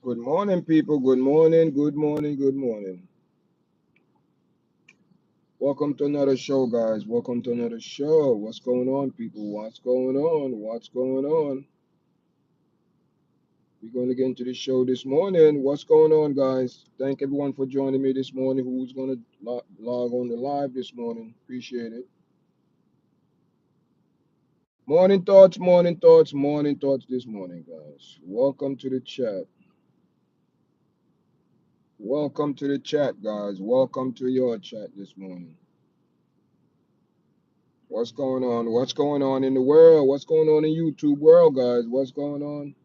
Good morning, people. Good morning, good morning, good morning. Welcome to another show, guys. Welcome to another show. What's going on, people? What's going on? What's going on? We're going to get into the show this morning. What's going on, guys? Thank everyone for joining me this morning. Who's going to log on the live this morning? Appreciate it. Morning thoughts, morning thoughts, morning thoughts this morning, guys. Welcome to the chat. Welcome to the chat, guys. Welcome to your chat this morning. What's going on? What's going on in the world? What's going on in YouTube world, guys? What's going on?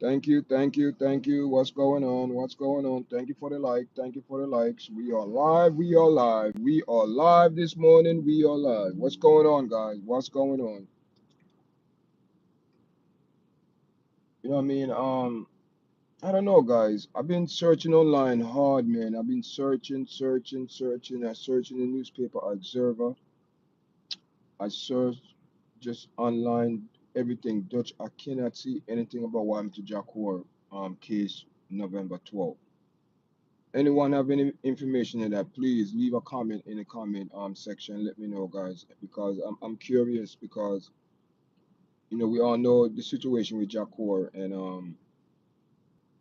Thank you, thank you, thank you. What's going on? What's going on? Thank you for the like. Thank you for the likes. We are live. We are live. We are live this morning. We are live. What's going on, guys? What's going on? You know what I mean? I don't know, guys. I've been searching online hard, man. I've been searching. I searched in the newspaper Observer. I searched just online everything Dutch. I cannot see anything about what happened to Jacour case November 12th. Anyone have any information in that? Please leave a comment in the comment section. Let me know, guys, because I'm curious because we all know the situation with Jacour and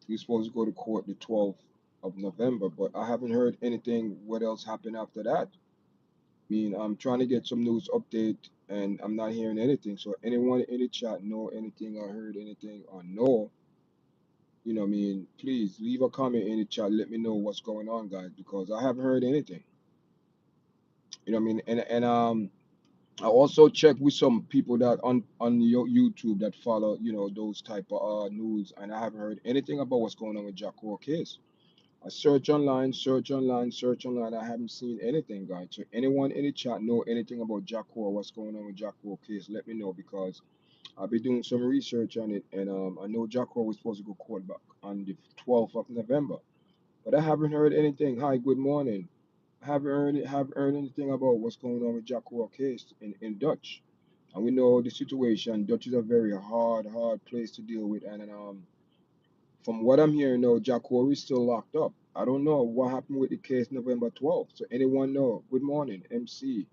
he's supposed to go to court the 12th of November, but I haven't heard anything. What else happened after that? I mean, I'm trying to get some news update and I'm not hearing anything. So anyone in the chat know anything or heard anything or know, what I mean, please leave a comment in the chat. Let me know what's going on, guys, because I haven't heard anything. You know what I mean? And I also checked with some people that on YouTube that follow, those type of news, and I haven't heard anything about what's going on with Jacour case. I search online, search online, search online. I haven't seen anything, guys. So anyone in the chat know anything about Jacour, what's going on with Jacour case? Let me know because I'll be doing some research on it. And I know Jacour was supposed to go court back on the 12th of November, but I haven't heard anything. Hi, good morning. I haven't heard anything about what's going on with Jacour case in Dutch. And we know the situation. Dutch is a very hard place to deal with. And from what I'm hearing now, Jacour is still locked up. I don't know what happened with the case November 12th. So anyone know? Good morning, MC.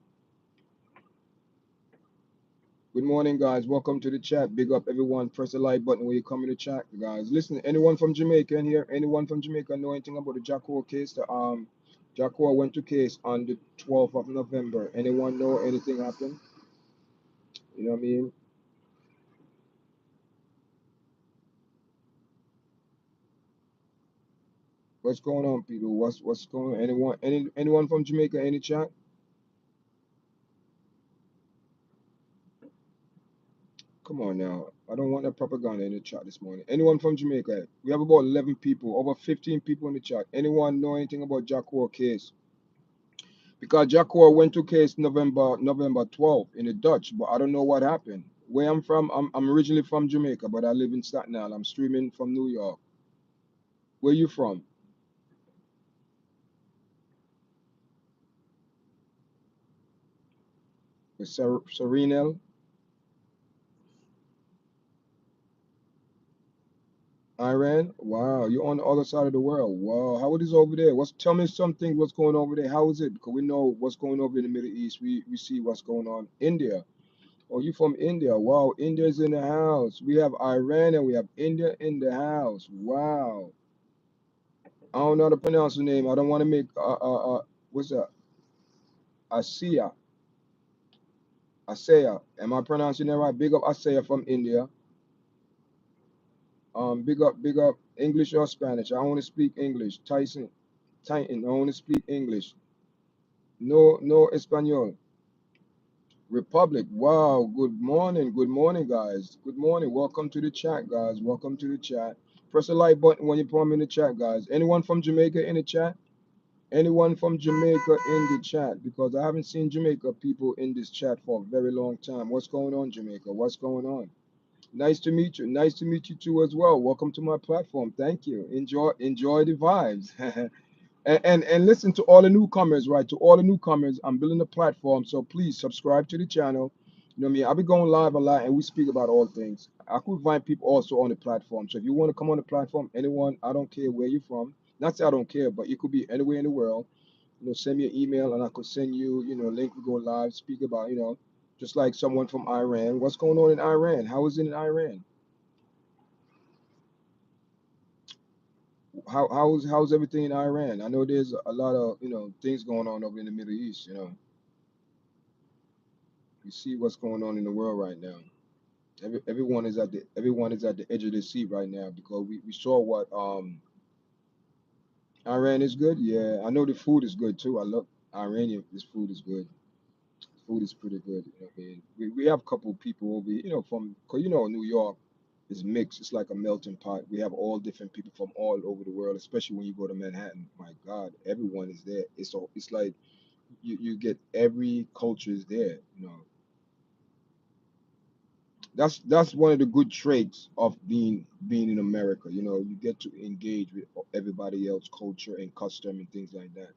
Good morning, guys. Welcome to the chat. Big up everyone. Press the like button when you come in the chat, guys. Listen, anyone from Jamaica in here? Anyone from Jamaica know anything about the Jacour case? Jacour went to case on the 12th of November. Anyone know anything happened? You know what I mean? What's going on, people? What's going on? Anyone from Jamaica? Any chat? Come on now. I don't want that propaganda in the chat this morning. Anyone from Jamaica? We have about 11 people, over 15 people in the chat. Anyone know anything about Jacour case? Because Jacour went to case November 12th in the Dutch, but I don't know what happened. Where I'm from, I'm originally from Jamaica, but I live in Staten Island. I'm streaming from New York. Where you from? Serenel? Iran? Wow, you're on the other side of the world. Wow, how it is over there? Tell me something. What's going over there? How is it? Because we know what's going over in the Middle East. We see what's going on. India. Oh, you from India? Wow, India's in the house. We have Iran and we have India in the house. Wow. I don't know how to pronounce the name. I don't want to make what's that? Asia. Asaya. Am I pronouncing that right? Big up Asaya from India. Big up English or Spanish. I want to speak English. Titan. I want to speak English. No Espanol. Republic. Wow. Good morning. Good morning, guys. Good morning. Welcome to the chat, guys. Welcome to the chat. Press the like button when you put me in the chat, guys. Anyone from Jamaica in the chat? Anyone from Jamaica in the chat? Because I haven't seen Jamaica people in this chat for a very long time. What's going on, Jamaica? What's going on? Nice to meet you. Nice to meet you too as well. Welcome to my platform. Thank you. Enjoy the vibes. And listen to all the newcomers, right? To all the newcomers, I'm building a platform, so please subscribe to the channel. You know what I mean? I'll be going live a lot and we speak about all things. I could find people also on the platform. So if you want to come on the platform, anyone, I don't care where you're from. Not say I don't care, but you could be anywhere in the world. Send me an email and I could send you, link. We go live, speak about, just like someone from Iran. What's going on in Iran? How is it in Iran? How's everything in Iran? I know there's a lot of, things going on over in the Middle East. You see what's going on in the world right now. Everyone is at the edge of the seat right now because we saw what Iran is good. Yeah, I know the food is good too. I love Iranian. This food is good. Food is pretty good. What I mean, we have a couple people over, from, cause New York is mixed. It's like a melting pot. We have all different people from all over the world, especially when you go to Manhattan. My God, everyone is there. It's like you get every culture is there. That's one of the good traits of being in America. You get to engage with everybody else culture and custom and things like that.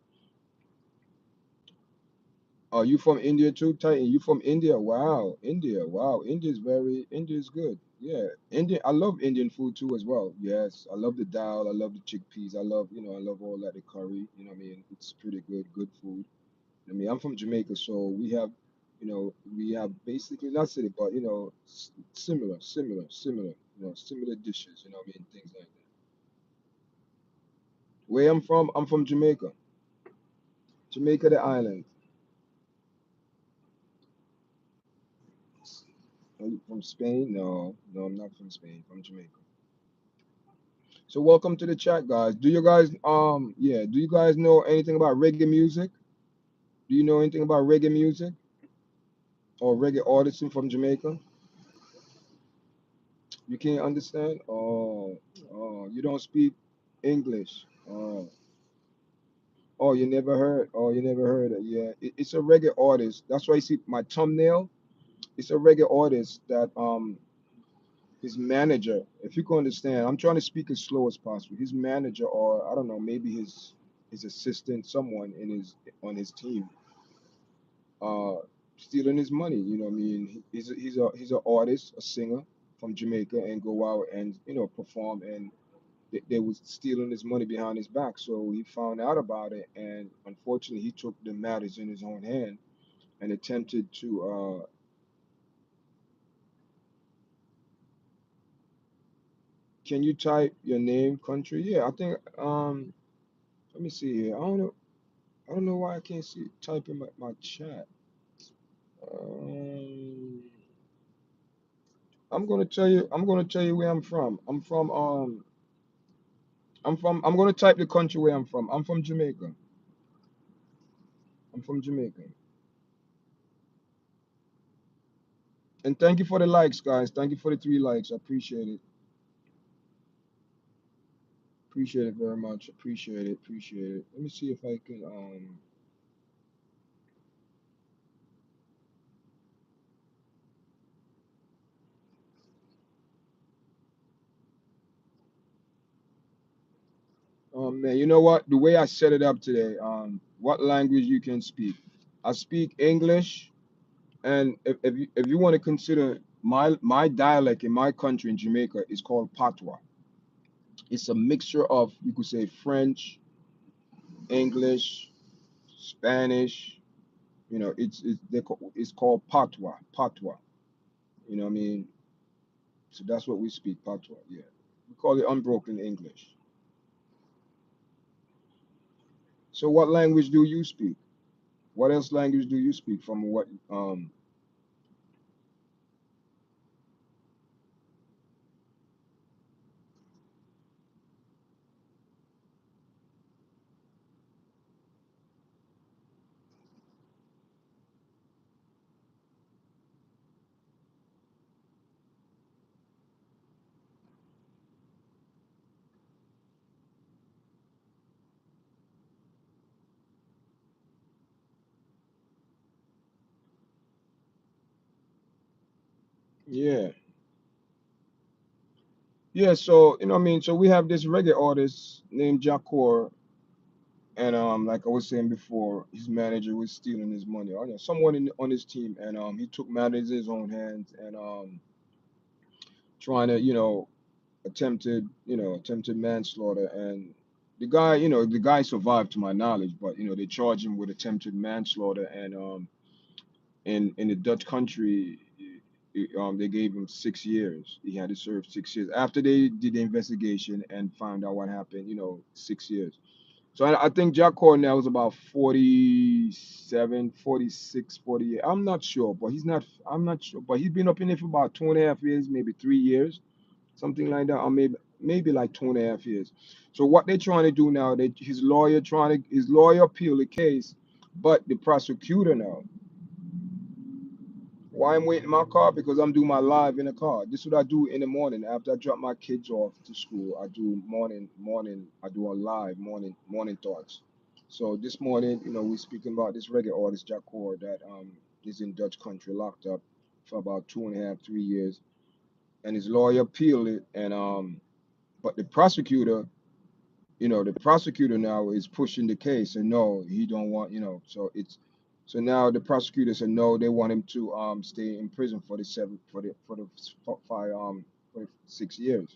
Are you from India too, Titan? You from India? Wow, India. Wow, India is good. Yeah, India. I love Indian food too as well. Yes, I love the dal. I love the chickpeas. I love all that the curry. What I mean, it's pretty good food. I mean, I'm from Jamaica, so we have basically not city, but similar, similar dishes. I mean, things like that. Where I'm from Jamaica, Jamaica, the island. Are you from Spain? No, no, I'm not from Spain. From Jamaica. So welcome to the chat, guys. Do you guys know anything about reggae music? Do you know anything about reggae music or reggae artists from Jamaica? You can't understand? Oh, you don't speak English. Oh, you never heard? Oh, you never heard it? Yeah, it's a reggae artist. That's why you see my thumbnail. It's a reggae artist that his manager. If you can understand, I'm trying to speak as slow as possible. His manager, or I don't know, maybe his assistant, someone in his on his team, uh, stealing his money. What I mean? He's an artist, a singer from Jamaica, and go out and perform, and they was stealing his money behind his back. So he found out about it, and unfortunately, he took the matters in his own hand and attempted to. Can you type your name, country? Yeah, I think. Let me see here. I don't know. I don't know why I can't see type in my chat. Um, I'm gonna tell you. I'm gonna tell you where I'm from. I'm gonna type the country where I'm from. I'm from Jamaica. I'm from Jamaica. And thank you for the likes, guys. Thank you for the 3 likes. I appreciate it. Appreciate it very much. Appreciate it. Appreciate it. Let me see if I can. Man, you know what? The way I set it up today. What language you can speak? I speak English, and if you want to consider my dialect in my country in Jamaica is called Patois. It's a mixture of, you could say, French, English, Spanish. It's called Patois. Patois. What I mean? So that's what we speak, Patois. Yeah, we call it unbroken English. So what language do you speak? What else language do you speak from what? Yeah, yeah. So what I mean. So we have this reggae artist named Jakor, And like I was saying before, his manager was stealing his money. Or, someone on his team, and he took matters in his own hands and trying to, attempted manslaughter. And the guy survived to my knowledge, but they charged him with attempted manslaughter. And in the Dutch country, they gave him 6 years. He had to serve 6 years after they did the investigation and found out what happened. 6 years. So I think Jack Cornell is about 47, 46, 48. I'm not sure, but he's not. I'm not sure, but he's been up in it for about 2.5 years, maybe 3 years, something like that, or maybe like 2.5 years. So what they're trying to do now, his lawyer appealed the case, but the prosecutor now. Why I'm waiting in my car? Because I'm doing my live in the car. This is what I do in the morning after I drop my kids off to school. I do morning. I do a live morning thoughts. So this morning, we're speaking about this reggae artist Jacor that is in Dutch country, locked up for about 2.5, 3 years, and his lawyer appealed it, and but the prosecutor now is pushing the case, and no, he don't want, so now the prosecutor said no, they want him to stay in prison for the seven for five for the 6 years.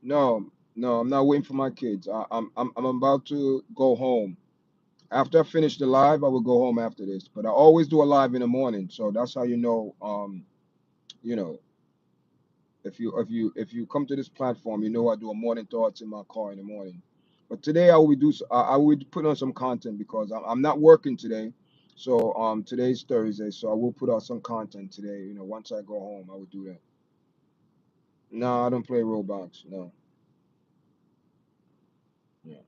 No, no, I'm not waiting for my kids. I'm about to go home. After I finish the live, I will go home after this. But I always do a live in the morning, so that's how you know, if you come to this platform, I do a morning thoughts in my car in the morning. But today I would put on some content because I'm not working today. So today's Thursday, so I will put out some content today. Once I go home, I would do that. No, I don't play Roblox. No. Yeah.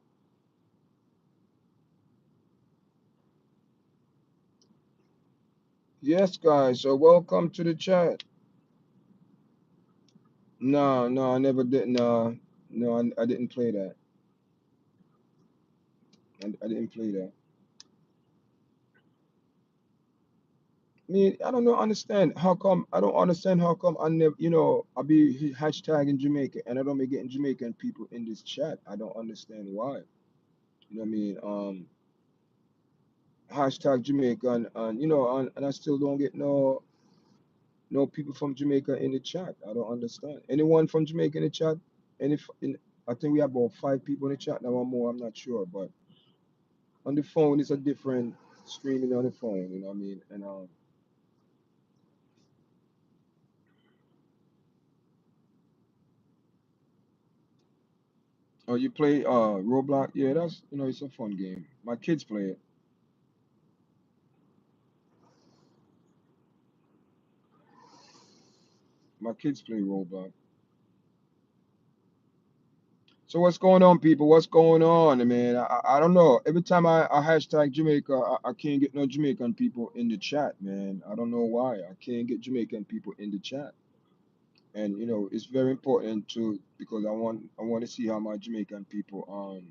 Yes, guys. So welcome to the chat. No, no, I never did. No, no, I didn't play that. I didn't play that. Me, I don't know, understand how come I don't understand how come I never, I be hashtag in Jamaica and I don't be getting Jamaican people in this chat. I don't understand why. You know what I mean? Hashtag Jamaica and I still don't get no people from Jamaica in the chat. I don't understand. Anyone from Jamaica in the chat? I think we have about 5 people in the chat now or more. I'm not sure, but on the phone it's a different streaming on the phone. You know what I mean? And oh, you play Roblox? Yeah, that's it's a fun game. My kids play it. My kids play Roblox. So what's going on, people? What's going on, man? I don't know. Every time I hashtag Jamaica, I can't get no Jamaican people in the chat, man. I don't know why. I can't get Jamaican people in the chat. And it's very important to because I want to see how my Jamaican people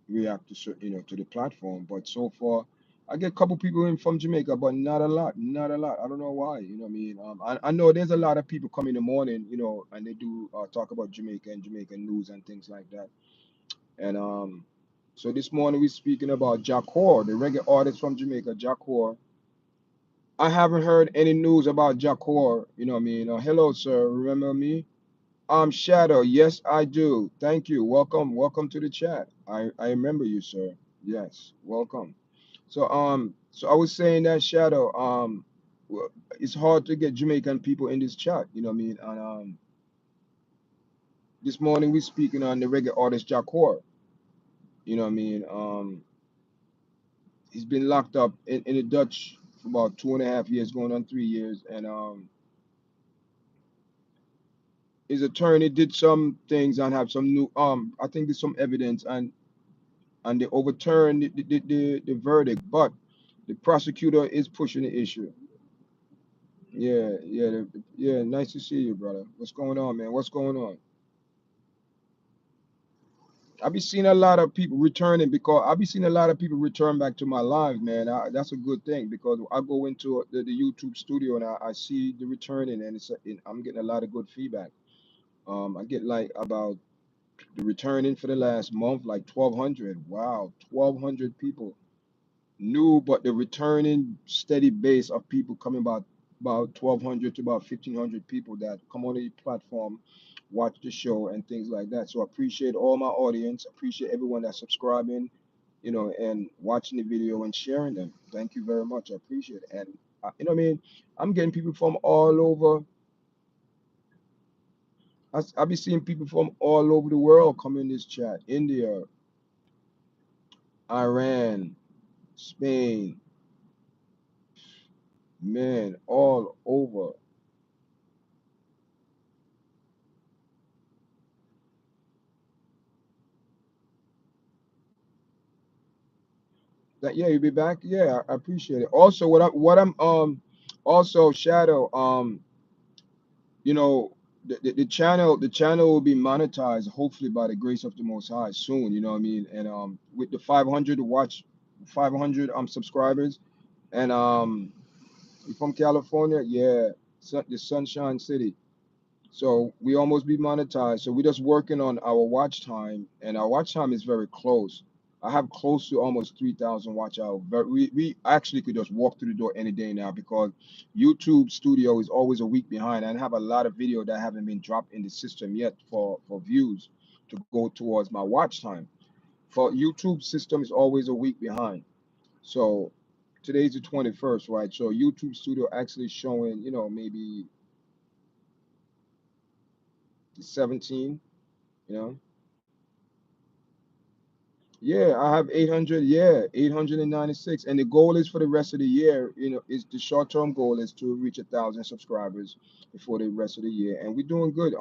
react to to the platform. But so far, I get a couple people in from Jamaica, but not a lot, not a lot. I don't know why. You know what I mean? I know there's a lot of people come in the morning, and they do talk about Jamaica and Jamaican news and things like that. And so this morning we're speaking about Jacor, the reggae artist from Jamaica, Jacor. I haven't heard any news about Jacor. You know what I mean? Hello, sir. Remember me? Shadow, yes, I do. Thank you. Welcome to the chat. I remember you, sir. Yes, welcome. So I was saying that Shadow, well, it's hard to get Jamaican people in this chat. You know what I mean? And this morning we speaking on the reggae artist Jacor. You know what I mean? He's been locked up in the Dutch for about 2.5 years, going on 3 years, and his attorney did some things and have some new I think there's some evidence and they overturned the verdict. But the prosecutor is pushing the issue. Yeah, yeah, yeah. Nice to see you, brother. What's going on, man? What's going on? I be seeing a lot of people returning because I be seeing a lot of people return back to my live, man. That's a good thing because I go into the YouTube studio and I see the returning and I'm getting a lot of good feedback. I get like about The returning for the last month, like 1,200. Wow, 1,200 people new, but the returning steady base of people coming about 1,200 to about 1,500 people that come on the platform, watch the show and things like that. So I appreciate all my audience. Appreciate everyone that's subscribing, and watching the video and sharing them. Thank you very much. I appreciate it. And you know what I mean? I'm getting people from all over. I be seeing people from all over the world come in this chat. India, Iran, Spain, man, all over. That yeah, you'll be back. Yeah, I appreciate it. Also, what I'm also Shadow, you know, the channel will be monetized hopefully by the grace of the Most High soon. You know what I mean? And with the 500 to watch, 500 subscribers, and you from California, yeah, the Sunshine City. So we almost be monetized. So we're just working on our watch time, and our watch time is very close. I have close to almost 3,000 watch hours. But we actually could just walk through the door any day now because YouTube Studio is always a week behind. And I have a lot of video that haven't been dropped in the system yet for views to go towards my watch time. For YouTube system is always a week behind. So today's the 21st, right? So YouTube Studio actually showing, maybe the 17, you know. Yeah, I have 800, yeah, 896. And the goal is for the rest of the year, is the short-term goal is to reach 1,000 subscribers before the rest of the year. And we're doing good.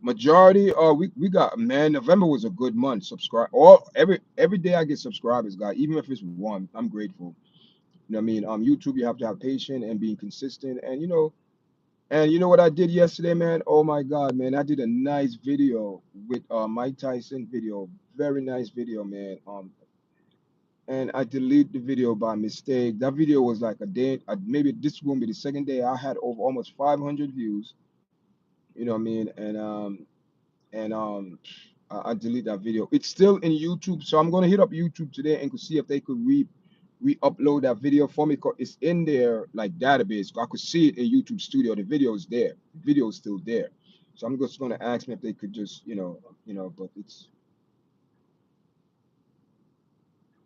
Majority, we got, man, November was a good month. Every day I get subscribers, guy, even if it's one, I'm grateful. You know what I mean? YouTube, you have to have patience and being consistent. And you know what I did yesterday, man? Oh my God, man, I did a nice video with Mike Tyson video. Very nice video, man. And I deleted the video by mistake. That video was like a day, maybe this won't be the second day. I had over almost 500 views. You know what I mean? And I deleted that video. It's still in YouTube, so I'm gonna hit up YouTube today and could see if they could re-upload that video for me. 'Cause it's in their like database. I could see it in YouTube Studio. The video is there. The video is still there. So I'm just gonna ask them if they could just, but it's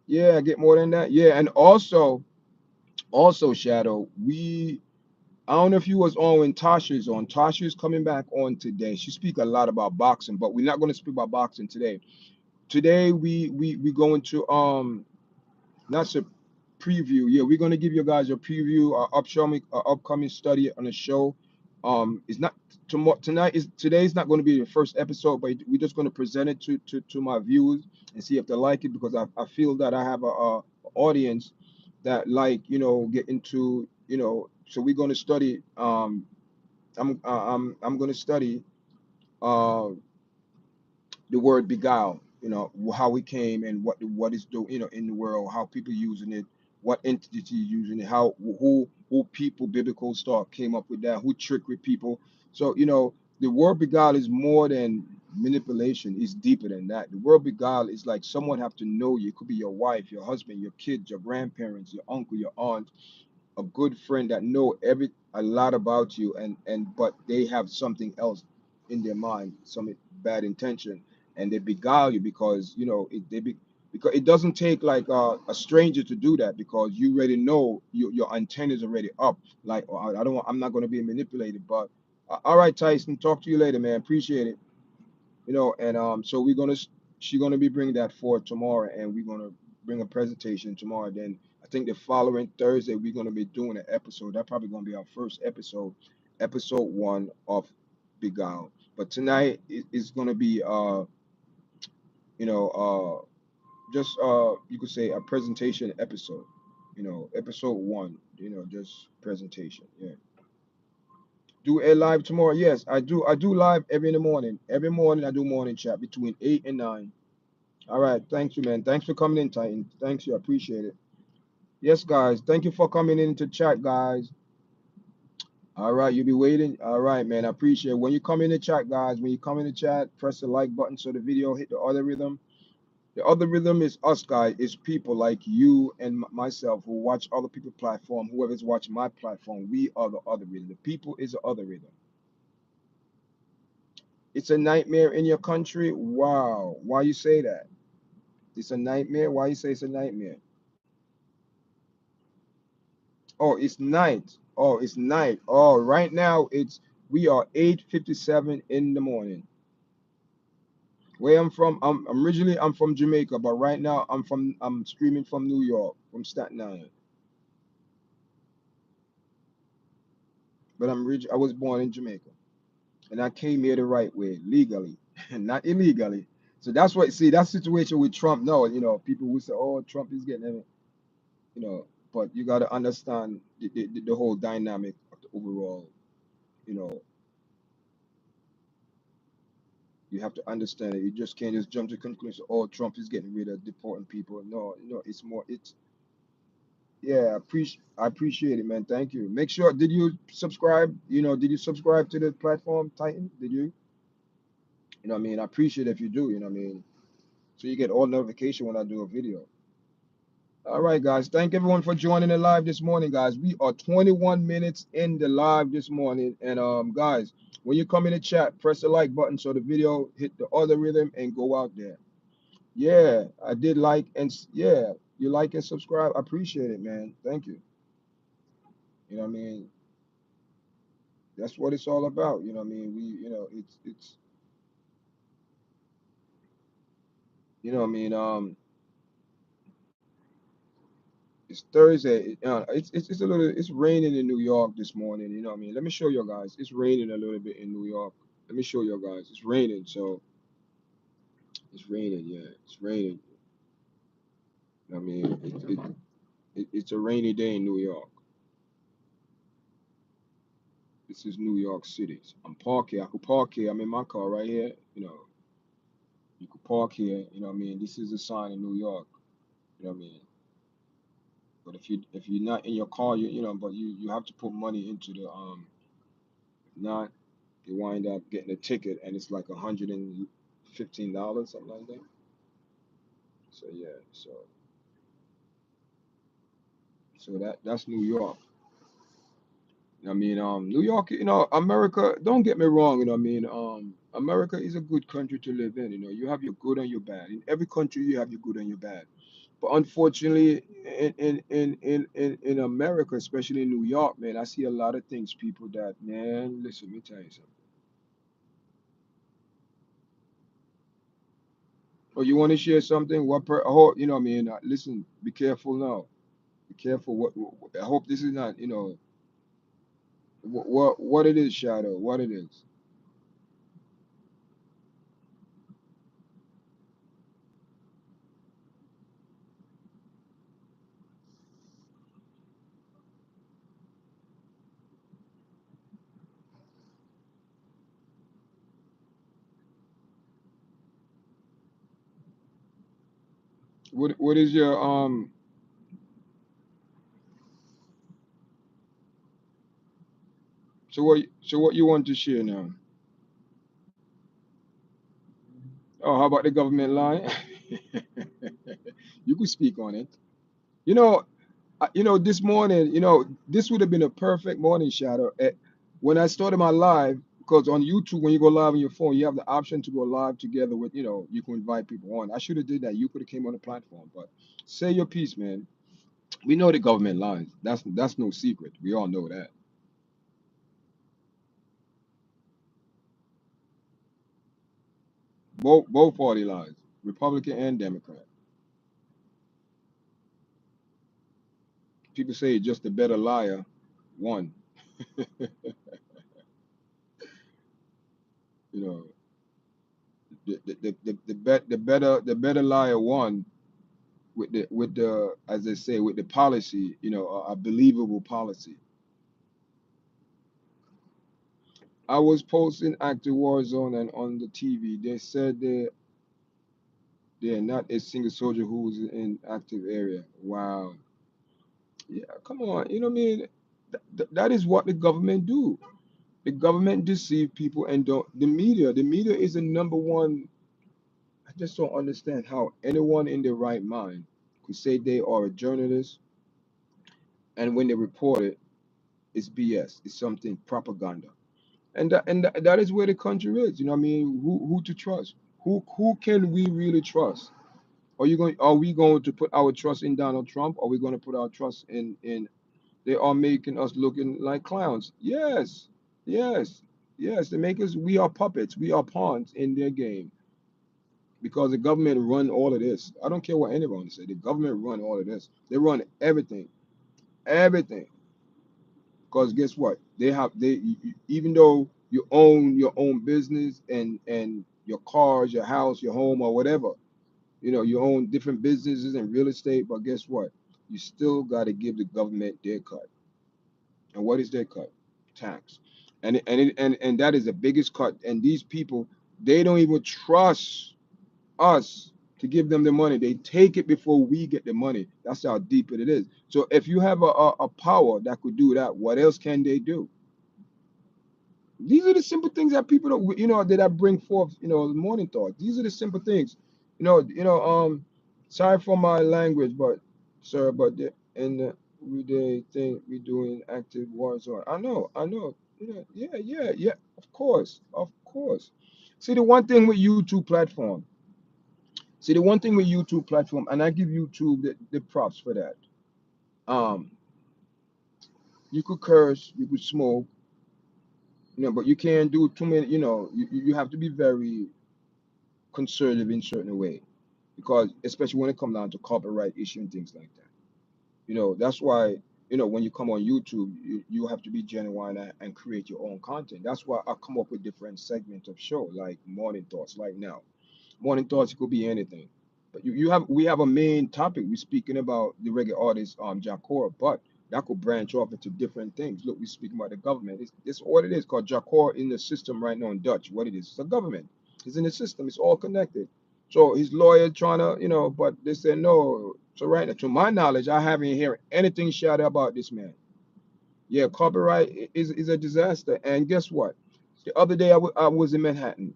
yeah, I get more than that. Yeah, and also Shadow, I don't know if you was on when Tasha's on. Tasha's coming back on today. She speak a lot about boxing, but we're not going to speak about boxing today. Today we going to not a preview. Yeah, we're going to give you guys a preview, upcoming study on the show. It's not tomorrow tonight is today's not going to be the first episode, but we're just going to present it to my viewers and see if they like it because I feel that I have a audience that like get into so we're going to study I'm going to study uh, the word beguile, how it came and what it's doing, in the world, how people using it, what entity using it, how who people biblical stuff came up with that, who trick with people. So the word beguile is more than manipulation. It's deeper than that. The word beguile is like someone have to know you. It could be your wife, your husband, your kids, your grandparents, your uncle, your aunt, a good friend that know a lot about you, and but they have something else in their mind, some bad intention, and they beguile you because because it doesn't take like a stranger to do that because you already know your antennas already up. Like, oh, I don't want, I'm not going to be manipulated. But all right, Tyson, talk to you later, man. Appreciate it. And so she's gonna be bringing that forth tomorrow, and we're gonna bring a presentation tomorrow. Then I think the following Thursday we're gonna be doing an episode. That probably gonna be our first episode, episode one of Beguile. But tonight is gonna be you know just you could say a presentation episode. Episode one. Just presentation. Yeah. Do a live tomorrow. Yes, I do. I do live every in the morning. Every morning I do morning chat between 8 and 9. All right. Thank you, man. Thanks for coming in, Titan. Thanks you. I appreciate it. Yes, guys. Thank you for coming in to chat, guys. All right, you'll be waiting. All right, man. I appreciate it. When you come in the chat, guys, when you come in the chat, press the like button so the video hit the other rhythm. The other rhythm is us, guys. It's people like you and myself who watch other people's platform. Whoever's watching my platform, we are the other rhythm. The people is the other rhythm. It's a nightmare in your country. Wow. Why you say that? It's a nightmare. Why you say it's a nightmare? Oh, it's night. Oh, it's night. Oh, right now we are 8:57 in the morning. Where I'm from, I'm originally I'm from Jamaica, but right now I'm streaming from New York, from Staten Island. But I was born in Jamaica, and I came here the right way, legally, and not illegally. So that's what see that situation with Trump. No, people will say, "Oh, Trump is getting it," you know. But you got to understand the whole dynamic of the overall. You know, you have to understand it. You just can't just jump to conclusion. Oh, Trump is getting rid of deporting people. No, it's more. It's Yeah, I appreciate it, man. Thank you. Make sure, did you subscribe? Did you subscribe to the platform, Titan? Did you? You know what I mean? I appreciate if you do, you know what I mean? So you get all notification when I do a video. All right, guys. Thank everyone for joining the live this morning, guys. We are 21 minutes in the live this morning. And guys, when you come in the chat, press the like button so the video hit the other rhythm and go out there. Yeah, I did like yeah, you like and subscribe. I appreciate it, man. Thank you. You know what I mean? That's what it's all about. You know what I mean? It's you know what I mean, it's Thursday. It's a little it's raining in New York this morning, you know what I mean? Let me show you guys. It's raining a little bit in New York. Let me show you guys. It's raining, so it's raining, yeah. It's raining. I mean, it's a rainy day in New York. This is New York City. So I'm parked here. I could park here. I'm in my car right here. You could park here, you know what I mean? This is a sign in New York, you know what I mean? But if you're not in your car, but you have to put money into the if not, you wind up getting a ticket and it's like $115, something like that. So yeah, so that's New York. I mean, New York, America, don't get me wrong, you know what I mean? America is a good country to live in, you have your good and your bad. In every country you have your good and your bad. But unfortunately, in America, especially in New York, man, I see a lot of things, people that, man, listen, let me tell you something. Oh, you want to share something? You know what I mean? Listen, be careful now. Be careful. I hope this is not, what it is, Shadow, what it is. What is your, so what you want to share now? Oh, how about the government line? You could speak on it. You know, this morning, this would have been a perfect morning, Shadow. When I started my live, because on YouTube, when you go live on your phone, you have the option to go live together with, you can invite people on. I should have did that. You could have came on the platform, but say your piece, man. We know the government lies. That's no secret. We all know that. Both party lies, Republican and Democrat. People say just a better liar won. You know, the better liar won with the as they say with the policy, a believable policy. I was posting active war zone and on the TV they said they're not a single soldier who's in active area. Wow. Yeah, come on. You know what I mean? That is what the government do. The government deceive people and don't. The media is the number one. I just don't understand how anyone in their right mind could say they are a journalist, and when they report it, it's BS. It's something propaganda. And that is where the country is. You know what I mean? Who to trust? Who can we really trust? Are we going to put our trust in Donald Trump? Are we going to put our trust in they are making us looking like clowns? Yes. Yes. Yes. They make us we are puppets. We are pawns in their game because the government run all of this. I don't care what anyone say. The government run all of this. They run everything. Everything. Because guess what? Even though you own your own business and your cars, your house, your home, or whatever, you own different businesses and real estate. But guess what? You still got to give the government their cut. And what is their cut? Tax. And that is the biggest cut. And these people, they don't even trust us to give them the money. They take it before we get the money. That's how deep it is. So if you have a power that could do that, what else can they do? These are the simple things that people don't, that I bring forth, morning thoughts. These are the simple things, sorry for my language, but sir, but in the everyday thing we doing active war zone. I know, yeah, of course. See the one thing with YouTube platform, and I give YouTube the props for that. Um, you could curse, you could smoke, but you can't do too many, you have to be very conservative in certain way because especially when it comes down to copyright issue and things like that. That's why when you come on YouTube, you have to be genuine and create your own content. That's why I come up with different segments of show like morning thoughts. Like now, morning thoughts could be anything, but we have a main topic. We're speaking about the reggae artist Jacora, but that could branch off into different things. Look, we're speaking about the government. It's what it is called Jacora in the system right now in Dutch. What it is, it's a government. It's in the system. It's all connected. So his lawyer trying to, but they said no. So right now, to my knowledge, I haven't heard anything shouted about this man. Yeah, copyright is a disaster. And guess what? The other day I was in Manhattan.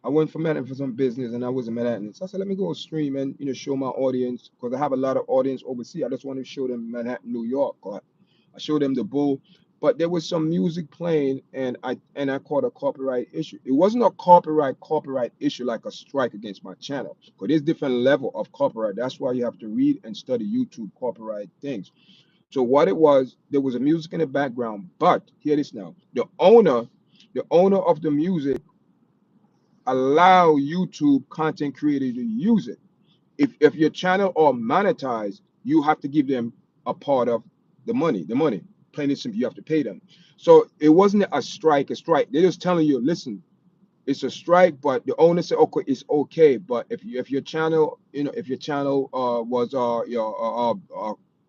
I went for Manhattan for some business, and I was in Manhattan. So I said, let me go stream and show my audience because I have a lot of audience overseas. I just want to show them Manhattan, New York. I showed them the bull, but there was some music playing, and I caught a copyright issue. It wasn't a copyright issue like a strike against my channel, because there's different level of copyright. That's why you have to read and study YouTube copyright things. So what it was, there was a music in the background, but hear this now. The owner of the music allow YouTube content creator to use it. If your channel are monetized, you have to give them a part of the money. The money, plain and simple, you have to pay them. So it wasn't a strike. They're just telling you, listen, it's a strike, but the owner said, okay, it's okay. But if your channel, if your channel was your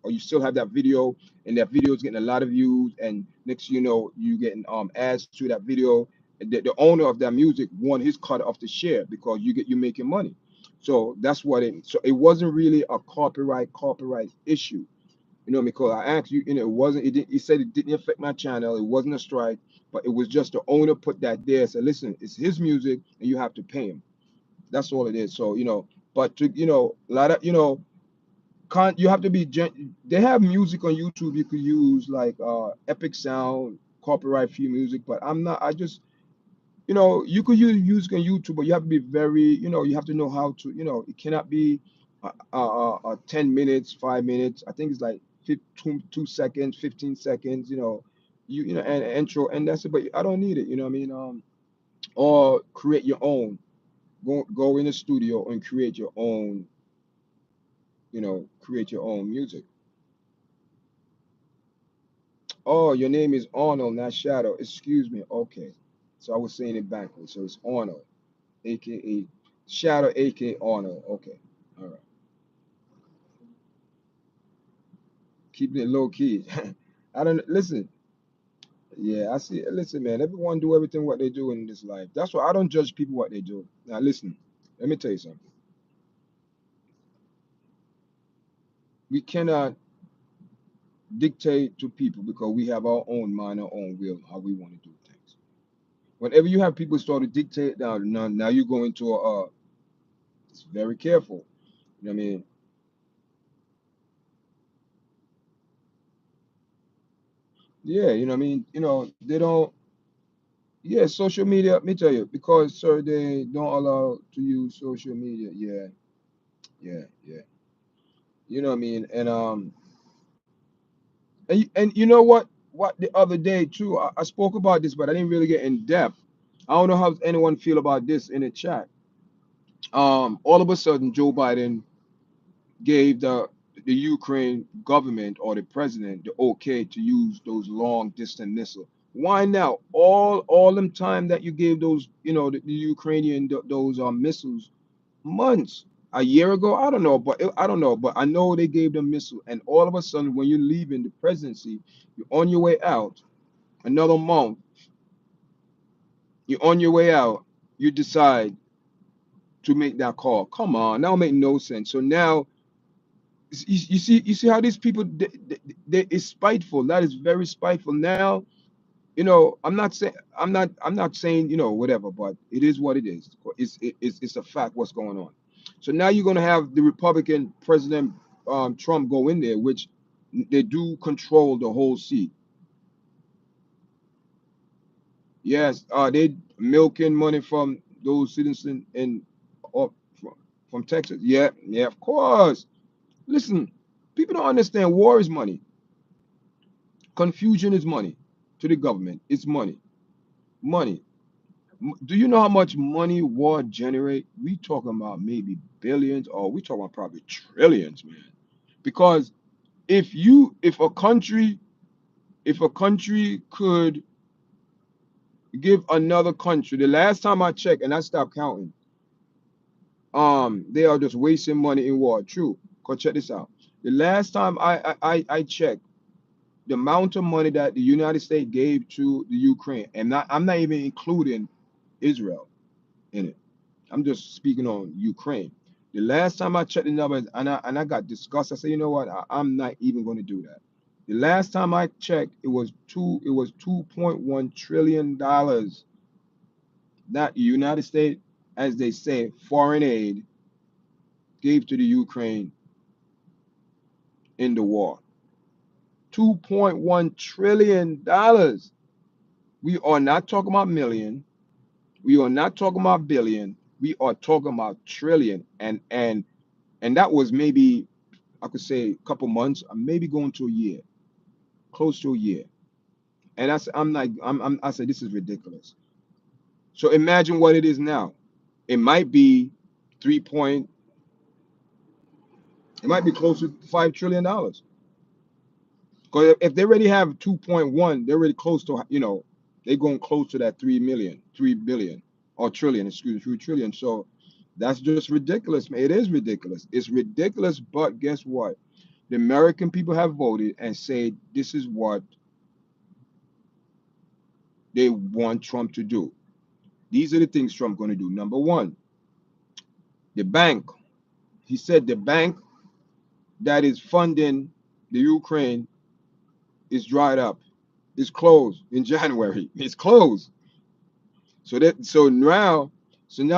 or you still have that video and that video is getting a lot of views, and next you getting ads to that video, the owner of that music want his cut of the share because you making money. So that's what it. So it wasn't really a copyright issue. Because I asked you, it wasn't, it didn't, he said it didn't affect my channel. It wasn't a strike, but it was just the owner put that there. Said, listen, it's his music and you have to pay him. That's all it is. So, but to, a lot of, can't, you have to be, they have music on YouTube you could use like Epic Sound, copyright free music, but I just, you could use music on YouTube, but you have to be very, you have to know how to, it cannot be 10 minutes, 5 minutes. I think it's like 15, 2 seconds, 15 seconds, and intro, and that's it. But I don't need it, you know what I mean? Or create your own. Go in the studio and create your own, create your own music. Oh, your name is Arnold, not Shadow. Excuse me. Okay. So I was saying it backwards. So it's Arnold, aka Shadow, aka Arnold. Okay. All right. Keeping it low key. I don't listen. Yeah, I see. Listen, man, everyone do everything what they do in this life. That's why I don't judge people what they do. Now, listen, let me tell you something. We cannot dictate to people because we have our own mind, our own will, how we want to do things. Whenever you have people start to dictate, now you go into it's very careful. You know what I mean? Yeah, you know what I mean? They don't. Yeah, social media. Let me tell you, because sir, they don't allow to use social media. Yeah, yeah, yeah. You know what I mean? And you know what? What the other day too, I spoke about this, but I didn't really get in depth. I don't know how anyone feel about this in the chat. All of a sudden, Joe Biden gave the Ukraine government or the president the okay to use those long distance missiles. Why now? All them time that you gave those, the Ukrainian those missiles months, a year ago, I don't know, but I don't know, but I know they gave them missile, and all of a sudden, when you're leaving the presidency, you're on your way out. Another month, you're on your way out. You decide to make that call. Come on, that don't make no sense. So now you see how these people it's spiteful. That is very spiteful. Now, I'm not saying, whatever, but it is what it is. It's a fact what's going on. So now you're going to have the Republican President, Trump, go in there, which they do control the whole seat. Yes, they milking money from those citizens uh, from, from Texas. Yeah, yeah, of course. Listen, people don't understand war is money. Confusion is money to the government. It's money. Money. Do you know how much money war generate? We talking about maybe billions, or we talking about probably trillions, man. Because if a country could give another country, the last time I checked, and I stopped counting, they are just wasting money in war. True. Cause check this out. The last time I checked, the amount of money that the United States gave to the Ukraine, and I'm not even including Israel in it. I'm just speaking on Ukraine. The last time I checked the numbers, and I got disgusted. I said, you know what? I'm not even going to do that. The last time I checked, it was 2.1 trillion dollars that the United States, as they say, foreign aid gave to the Ukraine in the war. 2.1 trillion dollars. We are not talking about million. We are not talking about billion. We are talking about trillion. And that was maybe, I could say, a couple months, maybe going to a year, close to a year. And I said, this is ridiculous. So imagine what it is now. It might be 3 point, it might be close to $5 trillion. Because if they already have 2.1, they're already close to, they're going close to that 3 billion, or trillion, excuse me, 3 trillion. So that's just ridiculous, man. It is ridiculous. It's ridiculous, but guess what? The American people have voted and said this is what they want Trump to do. These are the things Trump going to do. Number one, the bank. He said the bank that is funding the Ukraine is dried up. It's closed in January. It's closed. So now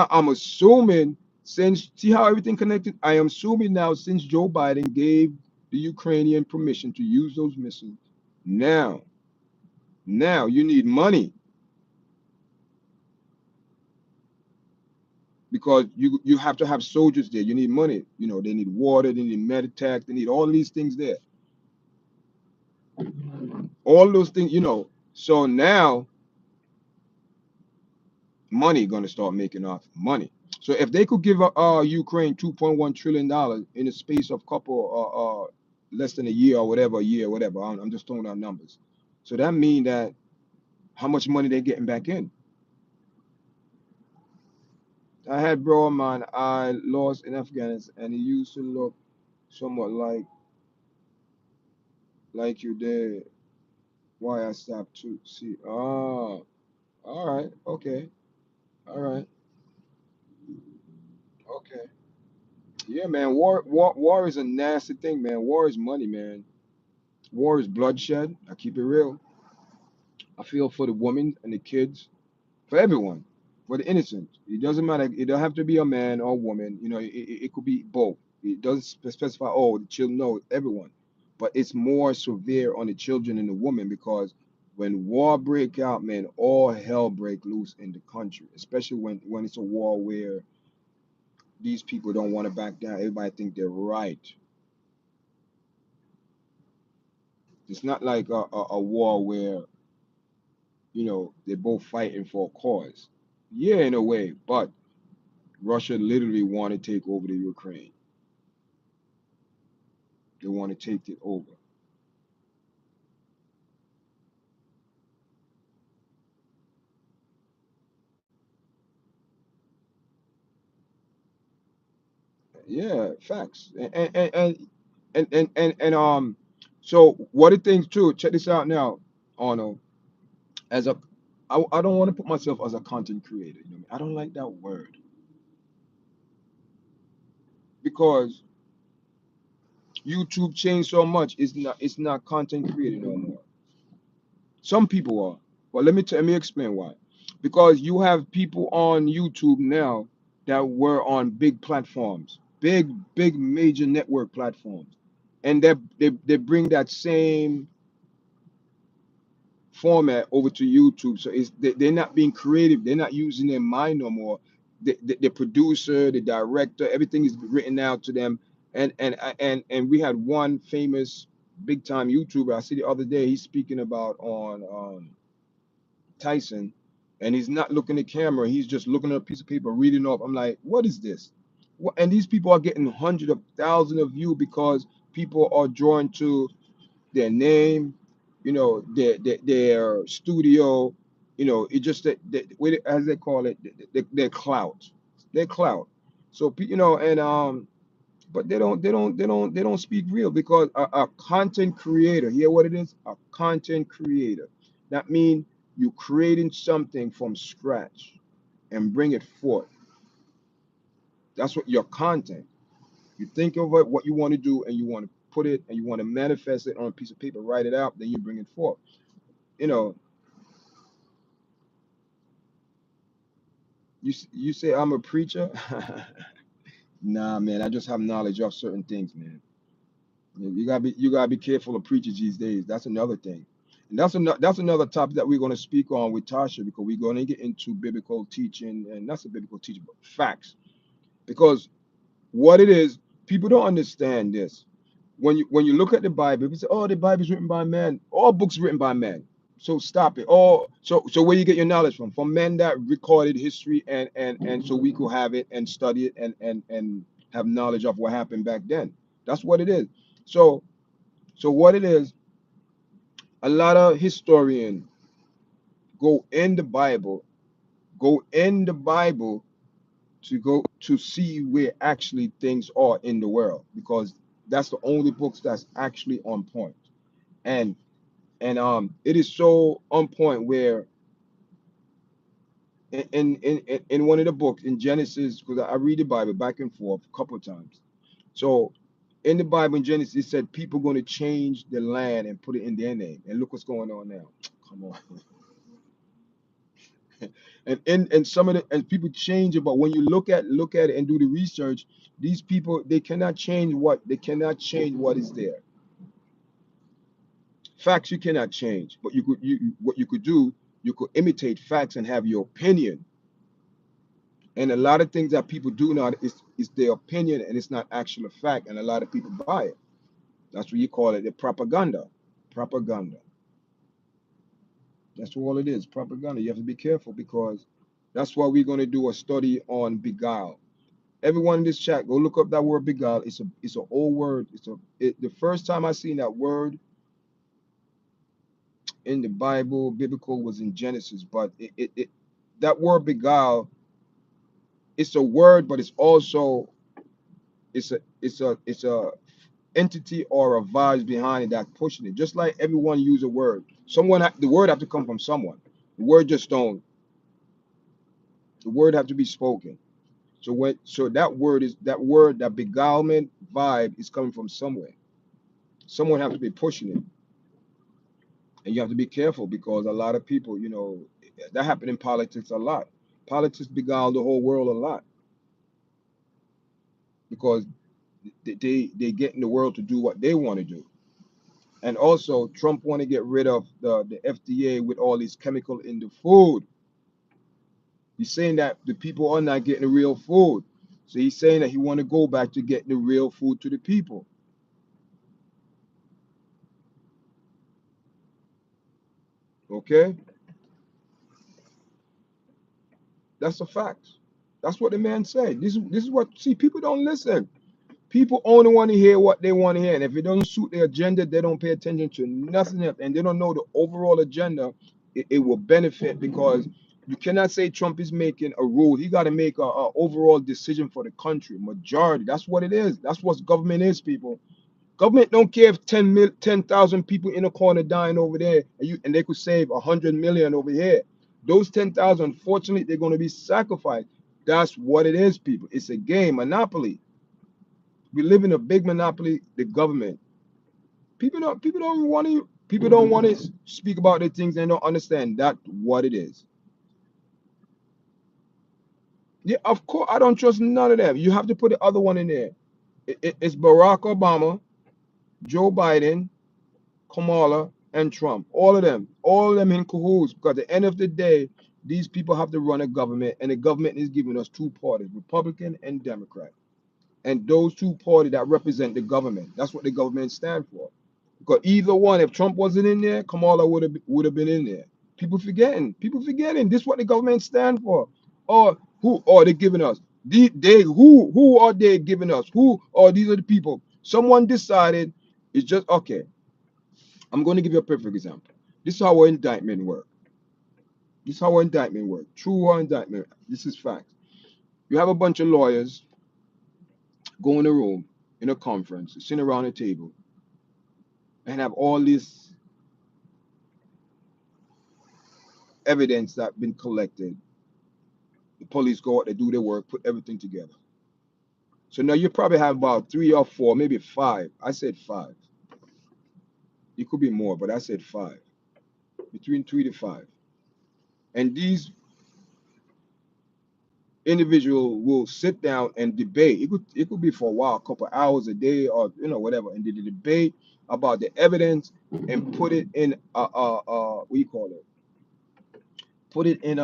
I'm assuming, since see how everything connected. I am assuming now, since Joe Biden gave the Ukrainian permission to use those missiles, now now you need money, because you have to have soldiers there. You need money. They need water, they need medicac, they need all these things there. All those things. So now money gonna start making off money. So if they could give Ukraine $2.1 trillion in the space of couple less than a year or whatever, a year, whatever. I'm just throwing out numbers. So that mean that how much money they getting back in. I had bro of mine I lost in Afghanistan, and he used to look somewhat like you did. Why I stopped to see. Oh, all right, okay, all right, okay. Yeah, man. War is a nasty thing, man. War is money, man. War is bloodshed. I keep it real. I feel for the women and the kids, for everyone, for the innocent. It doesn't matter. It don't have to be a man or woman. You know, it could be both. It doesn't specify, oh, the children, no, everyone. But it's more severe on the children and the women because when war break out, man, all hell break loose in the country, especially when it's a war where these people don't want to back down. Everybody think they're right. It's not like a war where, they're both fighting for a cause. Yeah, in a way, but Russia literally want to take over the Ukraine. They want to take it over. Yeah, facts. And so what the things too, check this out now, Arnold. As a I don't want to put myself as a content creator. I don't like that word because YouTube changed so much. It's not content creator no more. Some people are, but let me explain why. Because you have people on YouTube now that were on big platforms, big major network platforms, and they bring that same format over to YouTube. So they're not being creative. They're not using their mind no more. The producer, the director, everything is written out to them. And we had one famous big time YouTuber. I see the other day he's speaking about on Tyson, and he's not looking at camera. He's just looking at a piece of paper, reading off. I'm like, what is this? And these people are getting hundreds of thousands of views because people are drawn to their name, their studio, it just as they call it, their clout, their clout. So and but they don't speak real because a content creator, hear what it is, a content creator. That means you creating something from scratch and bring it forth. That's what your content. You think of it, what you want to do, and you want to put it, and you want to manifest it on a piece of paper, write it out, then you bring it forth. You know, you say I'm a preacher. Nah, man, I just have knowledge of certain things, man. You gotta be careful of preachers these days. That's another thing, and that's another topic that we're going to speak on with Tasha because we're going to get into biblical teaching, and that's a biblical teaching, but facts. Because what it is, people don't understand this. When you look at the Bible, people say, "Oh, the Bible is written by man." All books written by man. So stop it. Oh, so where you get your knowledge from? From men that recorded history, and so we could have it and study it and have knowledge of what happened back then. That's what it is. So what it is, a lot of historians go in the Bible to go to see where actually things are in the world because that's the only books that's actually on point. And it is so on point where in one of the books in Genesis, because I read the Bible back and forth a couple of times. So in the Bible in Genesis, it said people going to change the land and put it in their name. And look what's going on now. Come on. And some of the and people change it, but when you look at it and do the research, these people they cannot change what is there. Facts you cannot change, but what you could do, you could imitate facts and have your opinion. And a lot of things that people do now is their opinion and it's not actual fact, and a lot of people buy it. That's what you call it, the propaganda. Propaganda. That's all it is, propaganda. You have to be careful because that's why we're going to do a study on beguile. Everyone in this chat, go look up that word beguile. It's an old word. The first time I seen that word in the Bible, biblical, was in Genesis. But that word beguile, it's a word, but it's a entity or a vibes behind it that pushing it. Just like everyone use a word, the word have to come from someone. The word just don't. The word have to be spoken. So that word that beguilement vibe is coming from somewhere. Someone have to be pushing it, and you have to be careful because a lot of people, that happen in politics a lot. Politics beguile the whole world a lot because they get in the world to do what they want to do. And also, Trump want to get rid of the FDA with all these chemical in the food. He's saying that the people are not getting the real food. So he's saying that he want to go back to getting the real food to the people. Okay, that's a fact. That's what the man said. This is what, see, people don't listen. People only want to hear what they want to hear, and if it doesn't suit their agenda, they don't pay attention to nothing else, and they don't know the overall agenda. It will benefit because you cannot say Trump is making a rule. He got to make a overall decision for the country, majority. That's what it is. That's what government is, people. Government don't care if 10,000 people in a corner dying over there, and they could save 100 million over here. Those 10,000, unfortunately, they're going to be sacrificed. That's what it is, people. It's a game, monopoly. We live in a big monopoly, the government. People don't want to speak about the things they don't understand. That what it is. Yeah, of course, I don't trust none of them. You have to put the other one in there. It's Barack Obama, Joe Biden, Kamala, and Trump. All of them in cahoots. Because at the end of the day, these people have to run a government, and the government is giving us two parties, Republican and Democrat. And those two parties that represent the government. That's what the government stand for. Because either one, if Trump wasn't in there, Kamala would have been in there. People forgetting. This is what the government stand for. Or who are they giving us? Who are they giving us? Who are these are the people? Someone decided it's just okay. I'm going to give you a perfect example. This is how our indictment work. This is how our indictment work. True our indictment. This is fact. You have a bunch of lawyers go in a room in a conference, sitting around a table, and have all this evidence that been collected. The police go out, they do their work, put everything together. So now you probably have about 3 or 4, maybe 5. I said 5. It could be more, but I said 5. Between 3 to 5. And these individuals will sit down and debate. It could be for a while, a couple hours a day, or whatever, and they debate about the evidence and put it in what do you call it? Put it in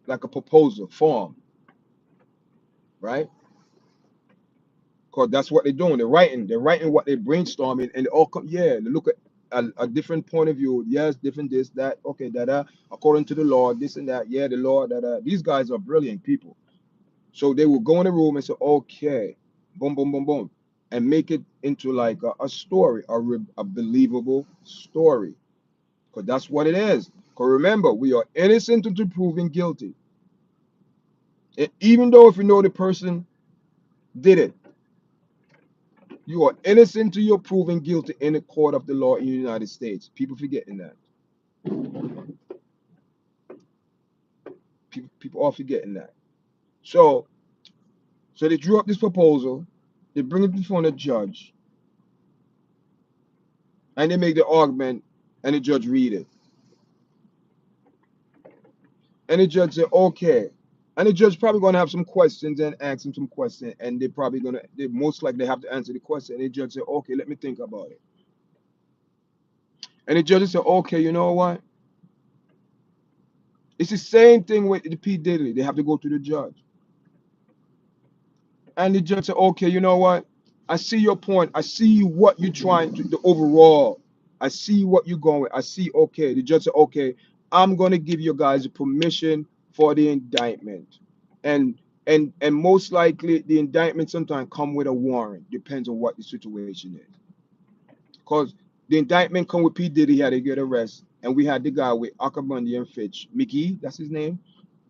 like a proposal form, right? Because that's what they're doing. They're writing what they're brainstorming, and they all come, yeah, they look at a different point of view. Yes, different this, that, okay, that, according to the law, this and that, yeah, the law, that. These guys are brilliant people. So they will go in the room and say, okay, boom, boom, boom, boom, and make it into like a story, a believable story. Because that's what it is. Because remember, we are innocent until proven guilty. And even though if you know the person did it, you are innocent till you're proven guilty in the court of the law in the United States. People forgetting that. People are forgetting that. So they drew up this proposal, they bring it before the judge, and they make the argument, and the judge read it. And the judge said, okay. And the judge probably gonna have some questions and ask him some questions, and they most likely have to answer the question. And the judge said, okay, let me think about it. And the judge said, okay, you know what? It's the same thing with the P. Diddy. They have to go to the judge. And the judge said, okay, you know what? I see your point. I see what you're trying to the overall. I see what you're going with. I see, okay. The judge said, okay, I'm gonna give you guys permission for the indictment. And most likely the indictment sometimes come with a warrant. Depends on what the situation is. Because the indictment come with P. Diddy, he had to get arrested. And we had the guy with Akabundi and Fitch, Mickey, that's his name,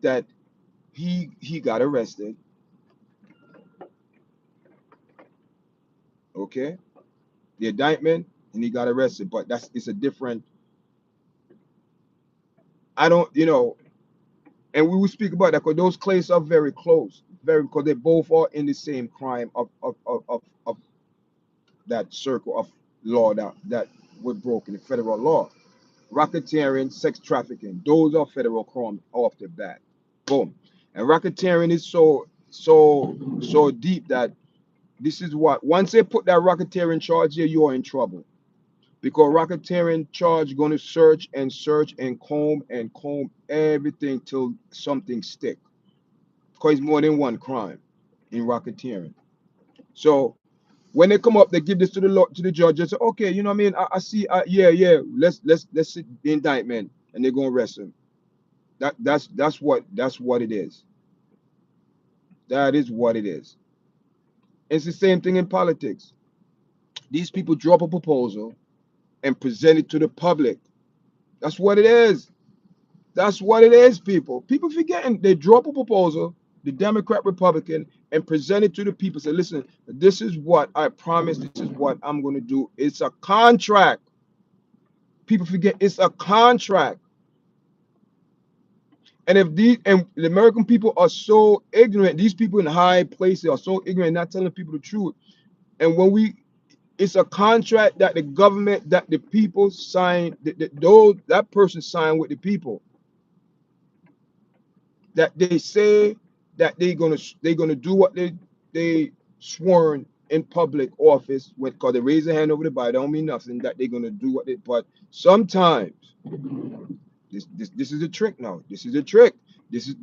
that he got arrested. Okay. The indictment, and he got arrested. But it's a different. I don't, and we will speak about that because those cases are very close, very because they both are in the same crime of that circle of law that were broken, the federal law. Racketeering, sex trafficking, those are federal crime off the bat. Boom. And racketeering is so deep that this is what once they put that racketeering charge here, you are in trouble. Because racketeering charge gonna search and comb everything till something stick. Because it's more than one crime in racketeering. So when they come up, they give this to the law, to the judge and say, okay, you know what I mean? I see, yeah, let's see the indictment, and they're gonna arrest him. That's what it is. That is what it is. It's the same thing in politics. These people drop a proposal and present it to the public. That's what it is. That's what it is, people. People forgetting they drop a proposal, the Democrat, Republican, and present it to the people. Say, listen, this is what I promise. This is what I'm going to do. It's a contract. People forget it's a contract. And if the American people are so ignorant, these people in high places are so ignorant, not telling people the truth. And it's a contract that the government, that the people sign, that person signed with the people, that they say that they're gonna do what they sworn in public office with, because they raise their hand over the Bible, don't mean nothing that they're gonna do what they. But sometimes this is a trick now. This is a trick. This is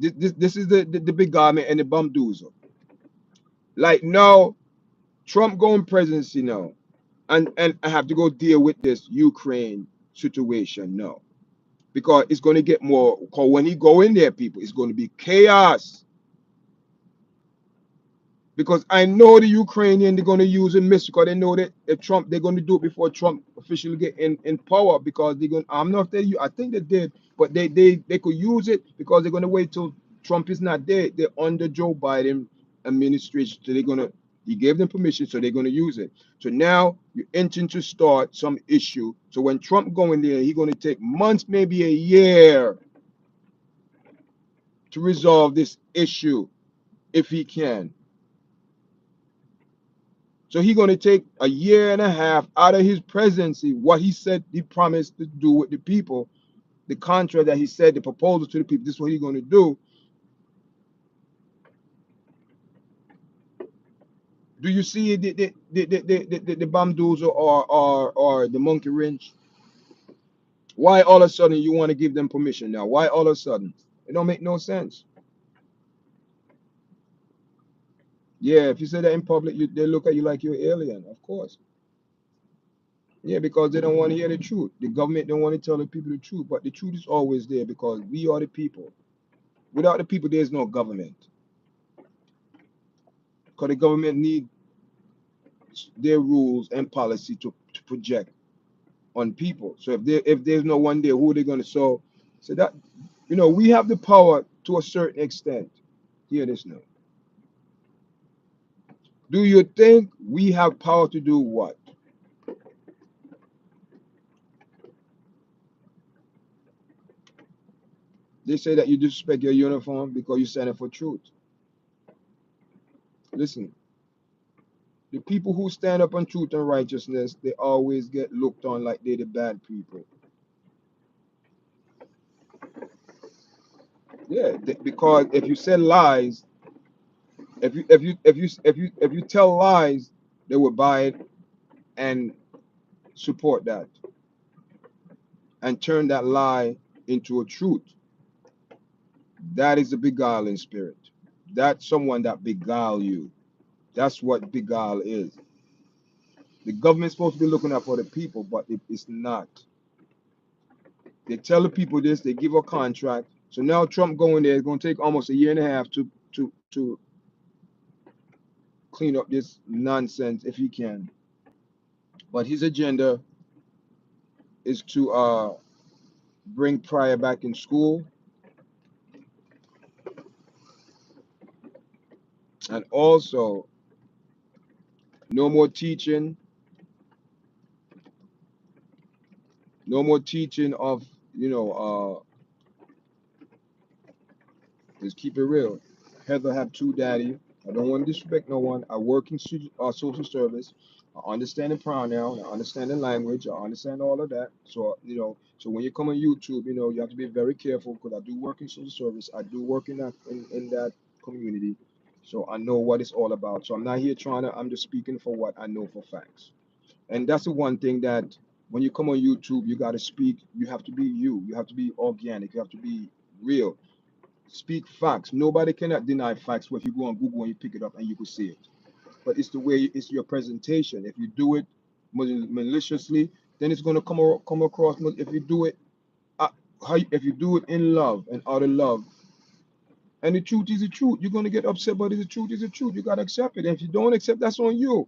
the big government and the bamdoozle. Like now, Trump going presidency now, and I have to go deal with this Ukraine situation now, because it's going to get more. Because when he go in there, people, it's going to be chaos. Because I know the Ukrainian, they're going to use a missile, because they know that if Trump, they're going to do it before Trump officially get in power, because they're going. I'm not if they, I think they did, but they could use it because they're going to wait till Trump is not there. They're under Joe Biden administration, so they're going to. He gave them permission, so they're going to use it. So now you're entering to start some issue. So when Trump go in there, he's going to take months, maybe a year, to resolve this issue, if he can. So he's going to take a year and a half out of his presidency, what he said he promised to do with the people, the contract that he said, the proposal to the people, this is what he's going to do. Do you see the bamboozle or the monkey wrench? Why all of a sudden you want to give them permission now? Why all of a sudden? It don't make no sense. Yeah, if you say that in public, they look at you like you're an alien, of course. Yeah, because they don't want to hear the truth. The government don't want to tell the people the truth, but the truth is always there, because we are the people. Without the people, there's no government. Because the government need their rules and policy to project on people. So if there's no one there, who are they going to? So that, we have the power to a certain extent. Hear this now. Do you think we have power to do what? They say that you disrespect your uniform because you're standing for truth. Listen, the people who stand up on truth and righteousness, they always get looked on like they're the bad people. Yeah, because if you say lies, if you tell lies, they will buy it and support that and turn that lie into a truth. That is the beguiling spirit. That's someone that beguile you. That's what beguile is. The government's supposed to be looking out for the people, but it's not. They tell the people this, they give a contract. So now Trump going there is going to take almost a year and a half to clean up this nonsense if he can. But his agenda is to bring Pryor back in school, and also no more teaching, no more teaching of, let's keep it real. Heather have two daddy. I don't want to disrespect no one. I work in social service. I understand the pronoun. I understand the language. I understand all of that. So so when you come on YouTube, you have to be very careful because I do work in social service. I do work in that community, so I know what it's all about. So I'm not here trying to. I'm just speaking for what I know for facts. And that's the one thing that when you come on YouTube, you got to speak. You have to be you. You have to be organic. You have to be real. Speak facts. Nobody cannot deny facts. But if you go on Google and you pick it up and you can see it. But it's the way it's your presentation. If you do it maliciously, then it's going to come across. If you do it, uh, if you do it in love and out of love, and the truth is the truth, you're going to get upset. But the truth is the truth. You got to accept it. And if you don't accept, that's on you.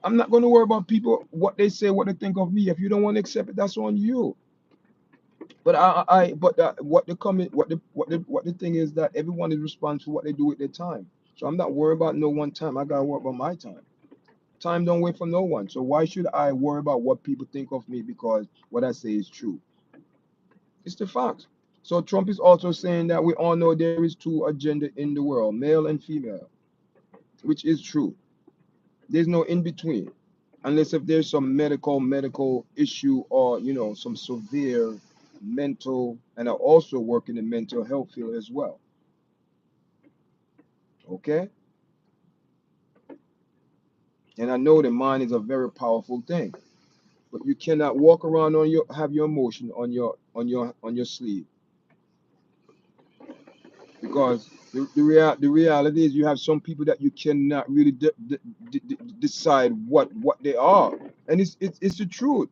I'm not going to worry about people what they say, what they think of me. If you don't want to accept it, that's on you. But but what the comment, what the thing is that everyone is responsible for what they do with their time. So I'm not worried about no one time. I gotta worry about my time. Time don't wait for no one. So why should I worry about what people think of me because what I say is true? It's the fact. So Trump is also saying that we all know there is two agenda in the world, male and female, which is true. There's no in between. Unless if there's some medical issue or some severe mental, and I also work in the mental health field as well. Okay, and I know the mind is a very powerful thing, but you cannot walk around on your have your emotion on your sleeve because the reality is you have some people that you cannot really decide what they are, and it's the truth.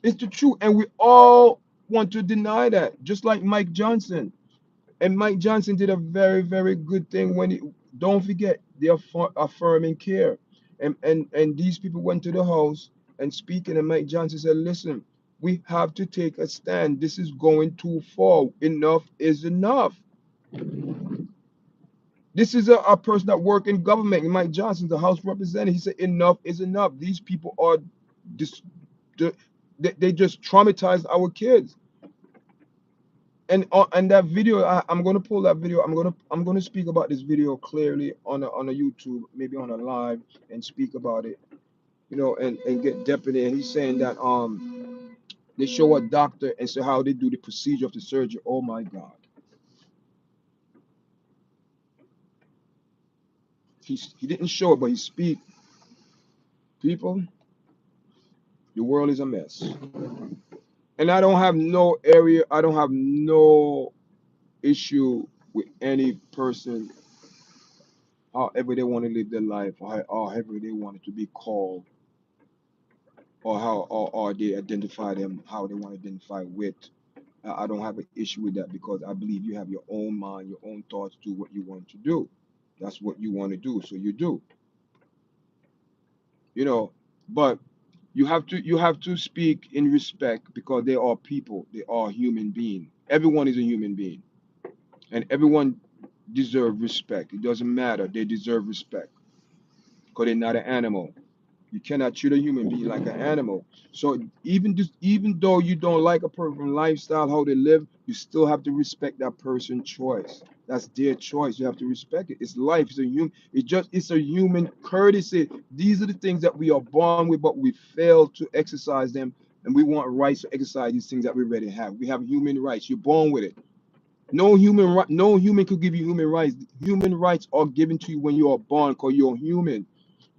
It's the truth, and we all want to deny that, just like Mike Johnson. And Mike Johnson did a very, very good thing when he, don't forget, they are affirming care. And these people went to the house and speaking, and Mike Johnson said, listen, we have to take a stand. This is going too far. Enough is enough. This is a person that work in government. Mike Johnson, the House representative, he said, enough is enough. These people are dis, they just traumatized our kids. And that video, I'm gonna pull that video. I'm gonna speak about this video clearly on a YouTube, maybe on a live, and speak about it. And get depth in it. And he's saying that they show a doctor and say how they do the procedure of the surgery. Oh my God, he didn't show it, but he speak. People, the world is a mess, and I don't have no area. I don't have no issue with any person, however they want to live their life, or however they want it to be called, or or they identify them how they want to identify with. I don't have an issue with that because I believe you have your own mind, your own thoughts, do what you want to do. That's what you want to do, so you do. You know, but you have to speak in respect because they are people, they are human being. Everyone is a human being, and everyone deserve respect. It doesn't matter, they deserve respect because they're not an animal. You cannot treat a human being like an animal. So even though you don't like a person's lifestyle, how they live, you still have to respect that person's choice. That's their choice. You have to respect it. It's life. It's a human. It's a human courtesy. These are the things that we are born with, but we fail to exercise them, and we want rights to exercise these things that we already have. We have human rights. You're born with it. No human could give you human rights. Human rights are given to you when you are born, because you're human.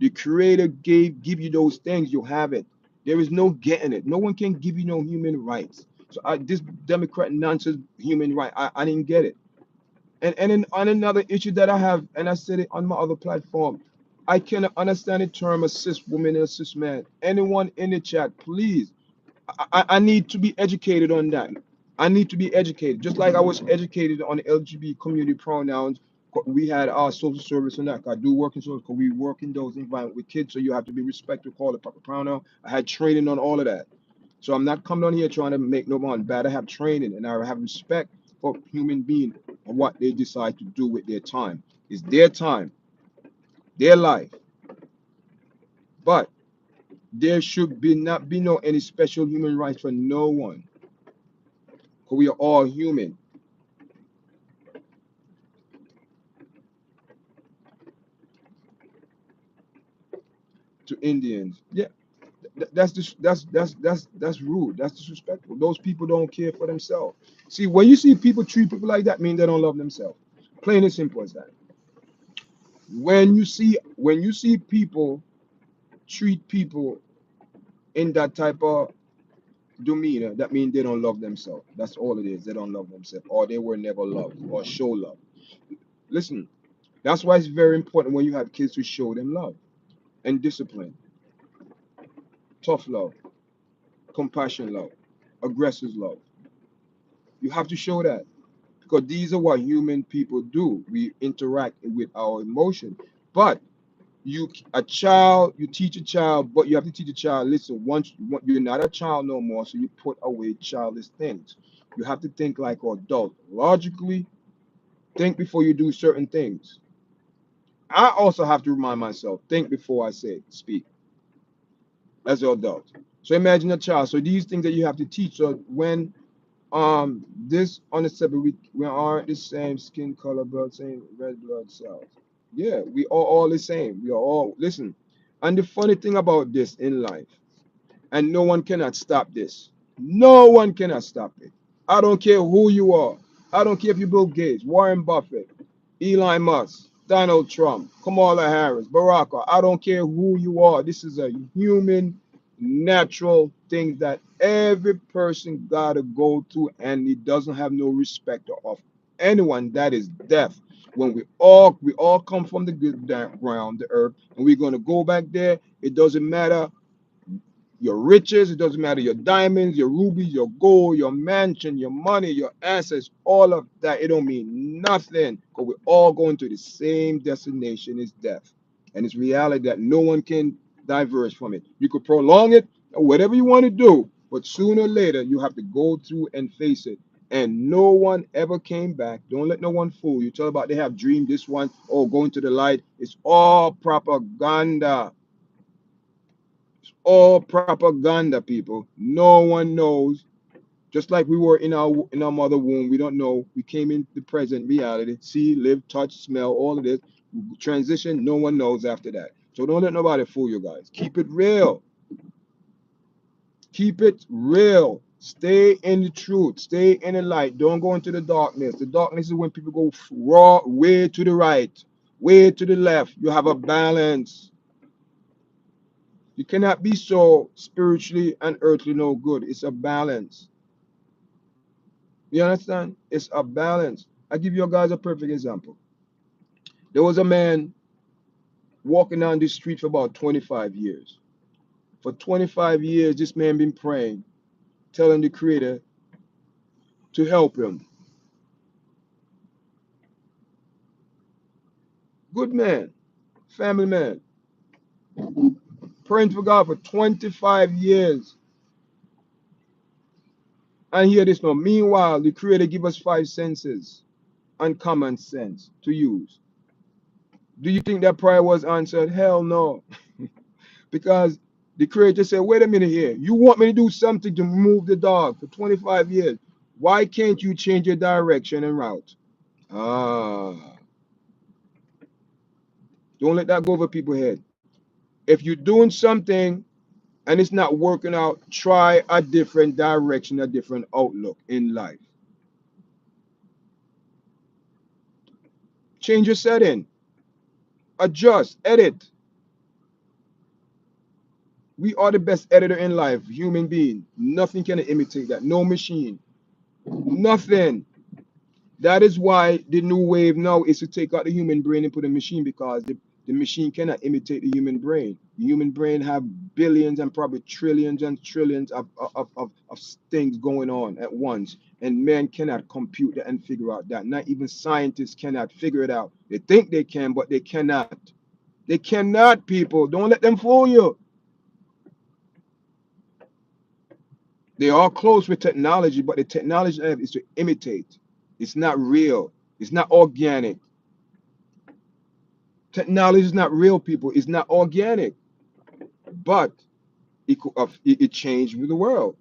The creator give you those things, you have it. There is no getting it. No one can give you no human rights. So this Democrat nonsense human right, I didn't get it. On another issue that I have, and I said it on my other platform, I cannot understand the term a cis woman and a cis man. Anyone in the chat, please. I need to be educated on that. I need to be educated, just like I was educated on the LGBT community pronouns. We had our social service and that. I do work in social because we work in those environments with kids, so you have to be respectful, call the proper pronoun. I had training on all of that. So I'm not coming on here trying to make no one bad. I have training and I have respect for human beings and what they decide to do with their time. It's their time, their life. But there should be not be no any special human rights for no one. Because we are all human. to Indians. Yeah, that's rude. That's disrespectful. Those people don't care for themselves. See, when you see people treat people like that, mean they don't love themselves. Plain and simple as that. When you see people treat people in that type of demeanor, that means they don't love themselves. That's all it is. They don't love themselves, or they were never loved, or show love. Listen, that's why it's very important when you have kids to show them love and discipline, tough love, compassion love, aggressive love. You have to show that because these are what human people do. We interact with our emotion. But you teach a child, but you have to teach a child. Listen, you're not a child no more, so you put away childish things. You have to think like an adult, logically. Think before you do certain things. I also have to remind myself, think before I say speak as an adult. So imagine a child. So these things that you have to teach. So when this on the subject, we aren't the same skin color, blood, same red blood cells. Yeah, we are all the same. We are all listen. And the funny thing about this in life, and no one cannot stop this. No one cannot stop it. I don't care who you are. I don't care if you Bill Gates, Warren Buffett, Elon Musk, Donald Trump, Kamala Harris, Barack. I don't care who you are. This is a human, natural thing that every person gotta go through, and it doesn't have no respect of anyone. That is death. When we all come from the good ground, the earth, and we're gonna go back there. It doesn't matter your riches, it doesn't matter your diamonds, your rubies, your gold, your mansion, your money, your assets, all of that. It don't mean nothing because we're all going to the same destination is death. And it's reality that no one can diverge from it. You could prolong it or whatever you want to do, but sooner or later you have to go through and face it. And no one ever came back. Don't let no one fool you. Tell about they have dreamed this one, oh, going to the light. It's all propaganda. All propaganda, people. No one knows. Just like we were in our mother womb, we don't know. We came in the present reality. See, live, touch, smell, all of this. Transition, no one knows after that. So don't let nobody fool you guys. Keep it real. Keep it real. Stay in the truth. Stay in the light. Don't go into the darkness. The darkness is when people go raw, way to the right, way to the left. You have a balance. You cannot be so spiritually and earthly no good. It's a balance. You understand? It's a balance. I give you guys a perfect example. There was a man walking down this street for about 25 years. For 25 years, this man been praying, telling the Creator to help him. Good man, family man, praying for God for 25 years. And hear this now. Meanwhile, the Creator give us five senses and common sense to use. Do you think that prayer was answered? Hell no. Because the creator said, wait a minute here. You want me to do something to move the dog for 25 years. Why can't you change your direction and route? Ah, don't let that go over people's head. If you're doing something and it's not working out, try a different direction, a different outlook in life. Change your setting, adjust, edit. We are the best editor in life, human being. Nothing can imitate that. No machine. Nothing. That is why the new wave now is to take out the human brain and put a machine because the machine cannot imitate the human brain. The human brain have billions and probably trillions and trillions of things going on at once. And man cannot compute that and figure out that. Not even scientists cannot figure it out. They think they can, but they cannot. They cannot, people. Don't let them fool you. They are close with technology, but the technology is to imitate. It's not real. It's not organic. Technology is not real, people. It's not organic, but it changed the world.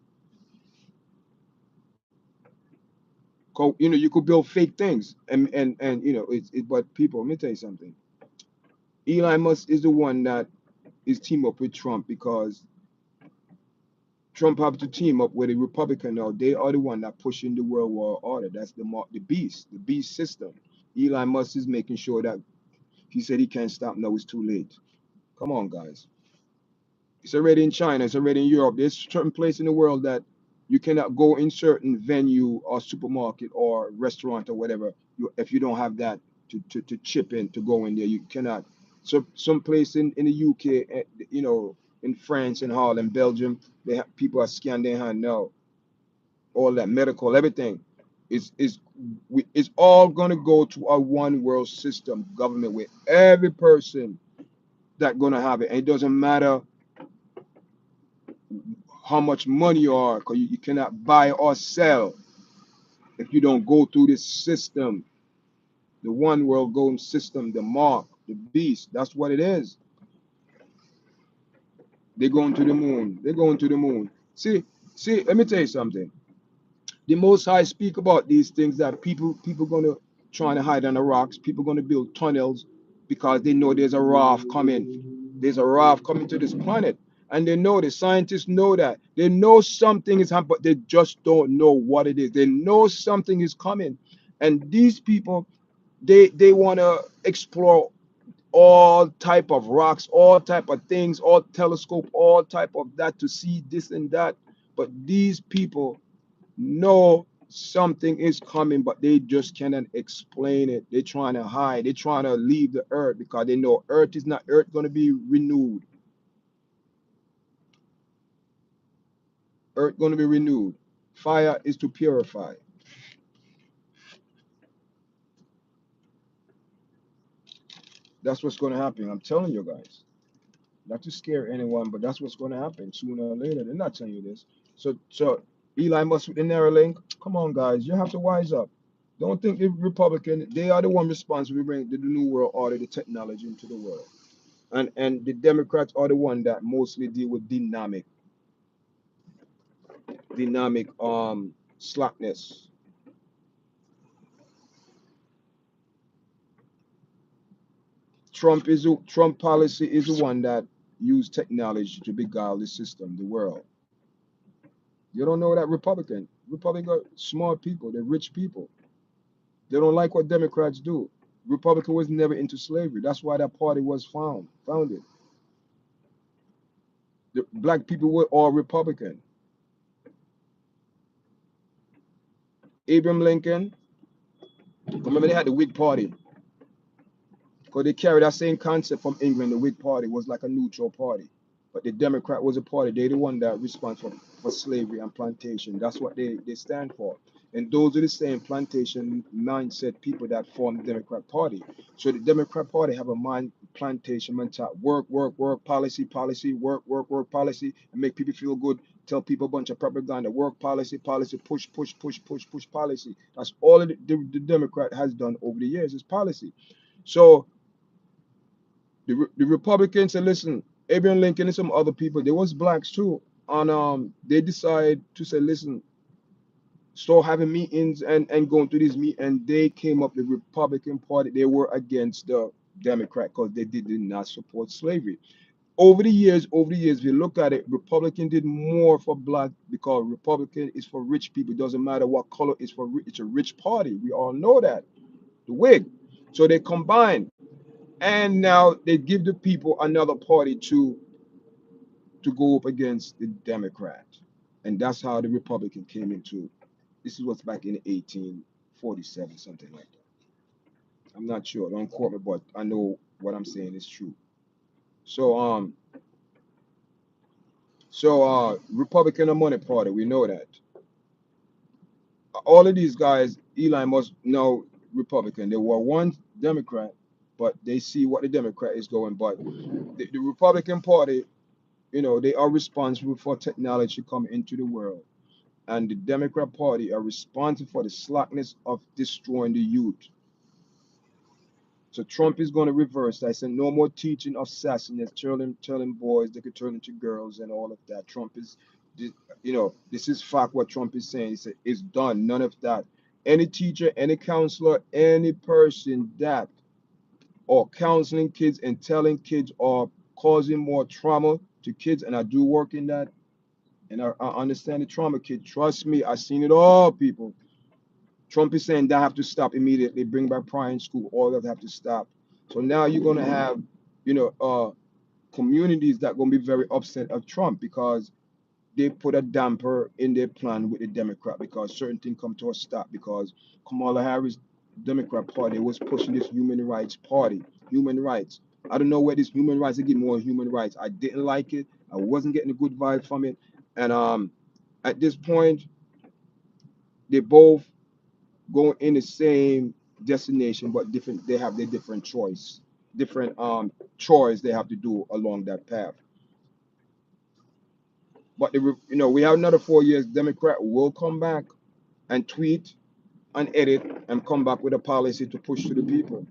You could build fake things, and but people, let me tell you something. Elon Musk is the one that is team up with Trump because Trump have to team up with a Republican now. They are the one that pushing the world war order. That's the beast system. Elon Musk is making sure that he said he can't stop now. It's too late. Come on, guys. It's already in China. It's already in Europe. There's certain place in the world that you cannot go in certain venue or supermarket or restaurant or whatever if you don't have that to chip in to go in there. You cannot. So some place in the UK, in France and Holland, Belgium, people are scanning their hand now. All that medical, everything is all gonna go to a one world system government where every person that gonna have it. And it doesn't matter how much money you are, because you cannot buy or sell if you don't go through this system, the one world golden system, the mark, the beast. That's what it is. They're going to the moon. They're going to the moon. See, let me tell you something. The Most High speak about these things that people gonna try to hide on the rocks. People gonna build tunnels because they know there's a raft coming. There's a raft coming to this planet, and they know the scientists know that they know something is happening, but they just don't know what it is. They know something is coming, and these people they want to explore all type of rocks, all type of things, all telescope, all type of that to see this and that. But these people know something is coming, but they just cannot explain it. They're trying to hide. They're trying to leave the earth because they know earth going to be renewed. Earth going to be renewed. Fire is to purify. That's what's going to happen. I'm telling you guys. Not to scare anyone, but that's what's going to happen sooner or later. They're not telling you this. So Eli Musk with the Neuralink. Come on, guys. You have to wise up. Don't think the Republican, they are the one responsible to bring the new world order, the technology into the world. And the Democrats are the one that mostly deal with dynamic slackness. Trump policy is the one that use technology to beguile the system, the world. You don't know that Republican are smart people, they're rich people. They don't like what Democrats do. Republican was never into slavery. That's why that party was founded. The black people were all Republican. Abraham Lincoln, remember they had the Whig Party. Because they carry that same concept from England. The Whig Party was like a neutral party. But the Democrat was a party. They're the one that responsible for slavery and plantation. That's what they stand for. And those are the same plantation mindset people that form the Democrat Party. So the Democrat Party have a plantation mentality. Work, policy, work, policy, and make people feel good. Tell people a bunch of propaganda. Work, policy, push, policy. That's all the Democrat has done over the years is policy. So the Republicans said, listen, Abraham Lincoln and some other people, there was blacks too. And they decided to say, listen, start having meetings and going through these meetings. And they came up, the Republican Party, they were against the Democrat because they did not support slavery. Over the years, if you look at it, Republican did more for black because Republican is for rich people. It doesn't matter what color it's for. It's a rich party. We all know that. The Whig. So they combined. And now they give the people another party to go up against the Democrat. And that's how the Republican came into. This is what's back in 1847, something like that. I'm not sure. Don't quote me, but I know what I'm saying is true. So Republican and Money Party, we know that. All of these guys, Eli must know Republican. They were one Democrat, but they see what the Democrat is going. But the Republican Party, they are responsible for technology coming into the world. And the Democrat Party are responsible for the slackness of destroying the youth. So Trump is going to reverse. I said no more teaching of sassiness, telling boys they could turn into girls and all of that. Trump is, this is fact what Trump is saying. He said it's done. None of that. Any teacher, any counselor, any person that or counseling kids and telling kids or causing more trauma to kids, and I do work in that, and I understand the trauma, kid. Trust me, I've seen it all, people. Trump is saying that have to stop immediately. Bring back prime school. All that have to stop. So now you're gonna have, you know, communities that gonna be very upset of Trump because they put a damper in their plan with the Democrat because certain things come to a stop because Kamala Harris, Democrat Party, was pushing this human rights party, human rights. I don't know where this human rights, they get more human rights. I didn't like it. I wasn't getting a good vibe from it. And at this point, they both go in the same destination, but different. They have their different choice, different chores they have to do along that path. But we have another 4 years. Democrat will come back and tweet and edit and come back with a policy to push to the people.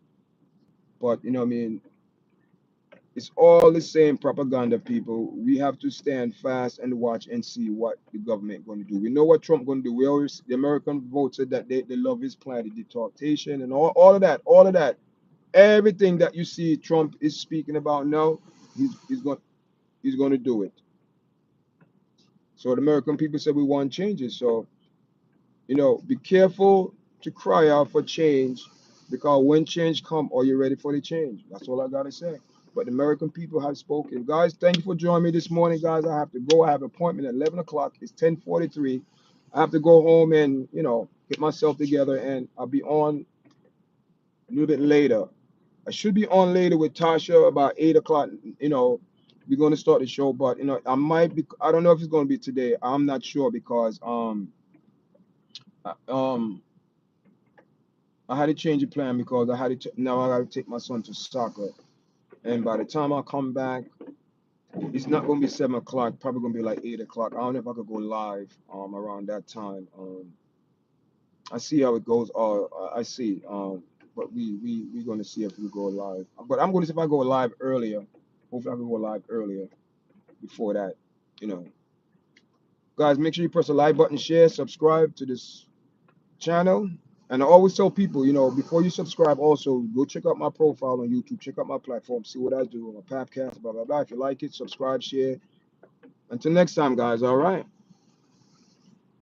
But I mean, it's all the same propaganda, people. We have to stand fast and watch and see what the government going to do. We know what Trump going to do. We always the American vote said that they love his plan, the deportation and all of that, all of that. Everything that you see Trump is speaking about now, he's going to do it. So the American people said we want changes. So be careful to cry out for change because when change come, are you ready for the change? That's all I gotta say. But the American people have spoken. Guys, thank you for joining me this morning, guys. I have to go. I have an appointment at 11 o'clock. It's 10:43. I have to go home and, get myself together, and I'll be on a little bit later. I should be on later with Tasha about 8 o'clock. We're going to start the show, but, I might be, I don't know if it's going to be today. I'm not sure because, I- um, I had to change the plan because now I got to take my son to soccer. And by the time I come back, it's not going to be 7 o'clock. Probably going to be like 8 o'clock. I don't know if I could go live around that time. I see how it goes. I see. But we're going to see if we go live. But I'm going to see if I go live earlier. Hopefully I can go live earlier before that. You know, guys, make sure you press the like button, share, subscribe to this channel. And I always tell people, before you subscribe, also go check out my profile on YouTube, check out my platform, see what I do on my podcast, blah, blah, blah. If you like it, subscribe, share. Until next time, guys, all right?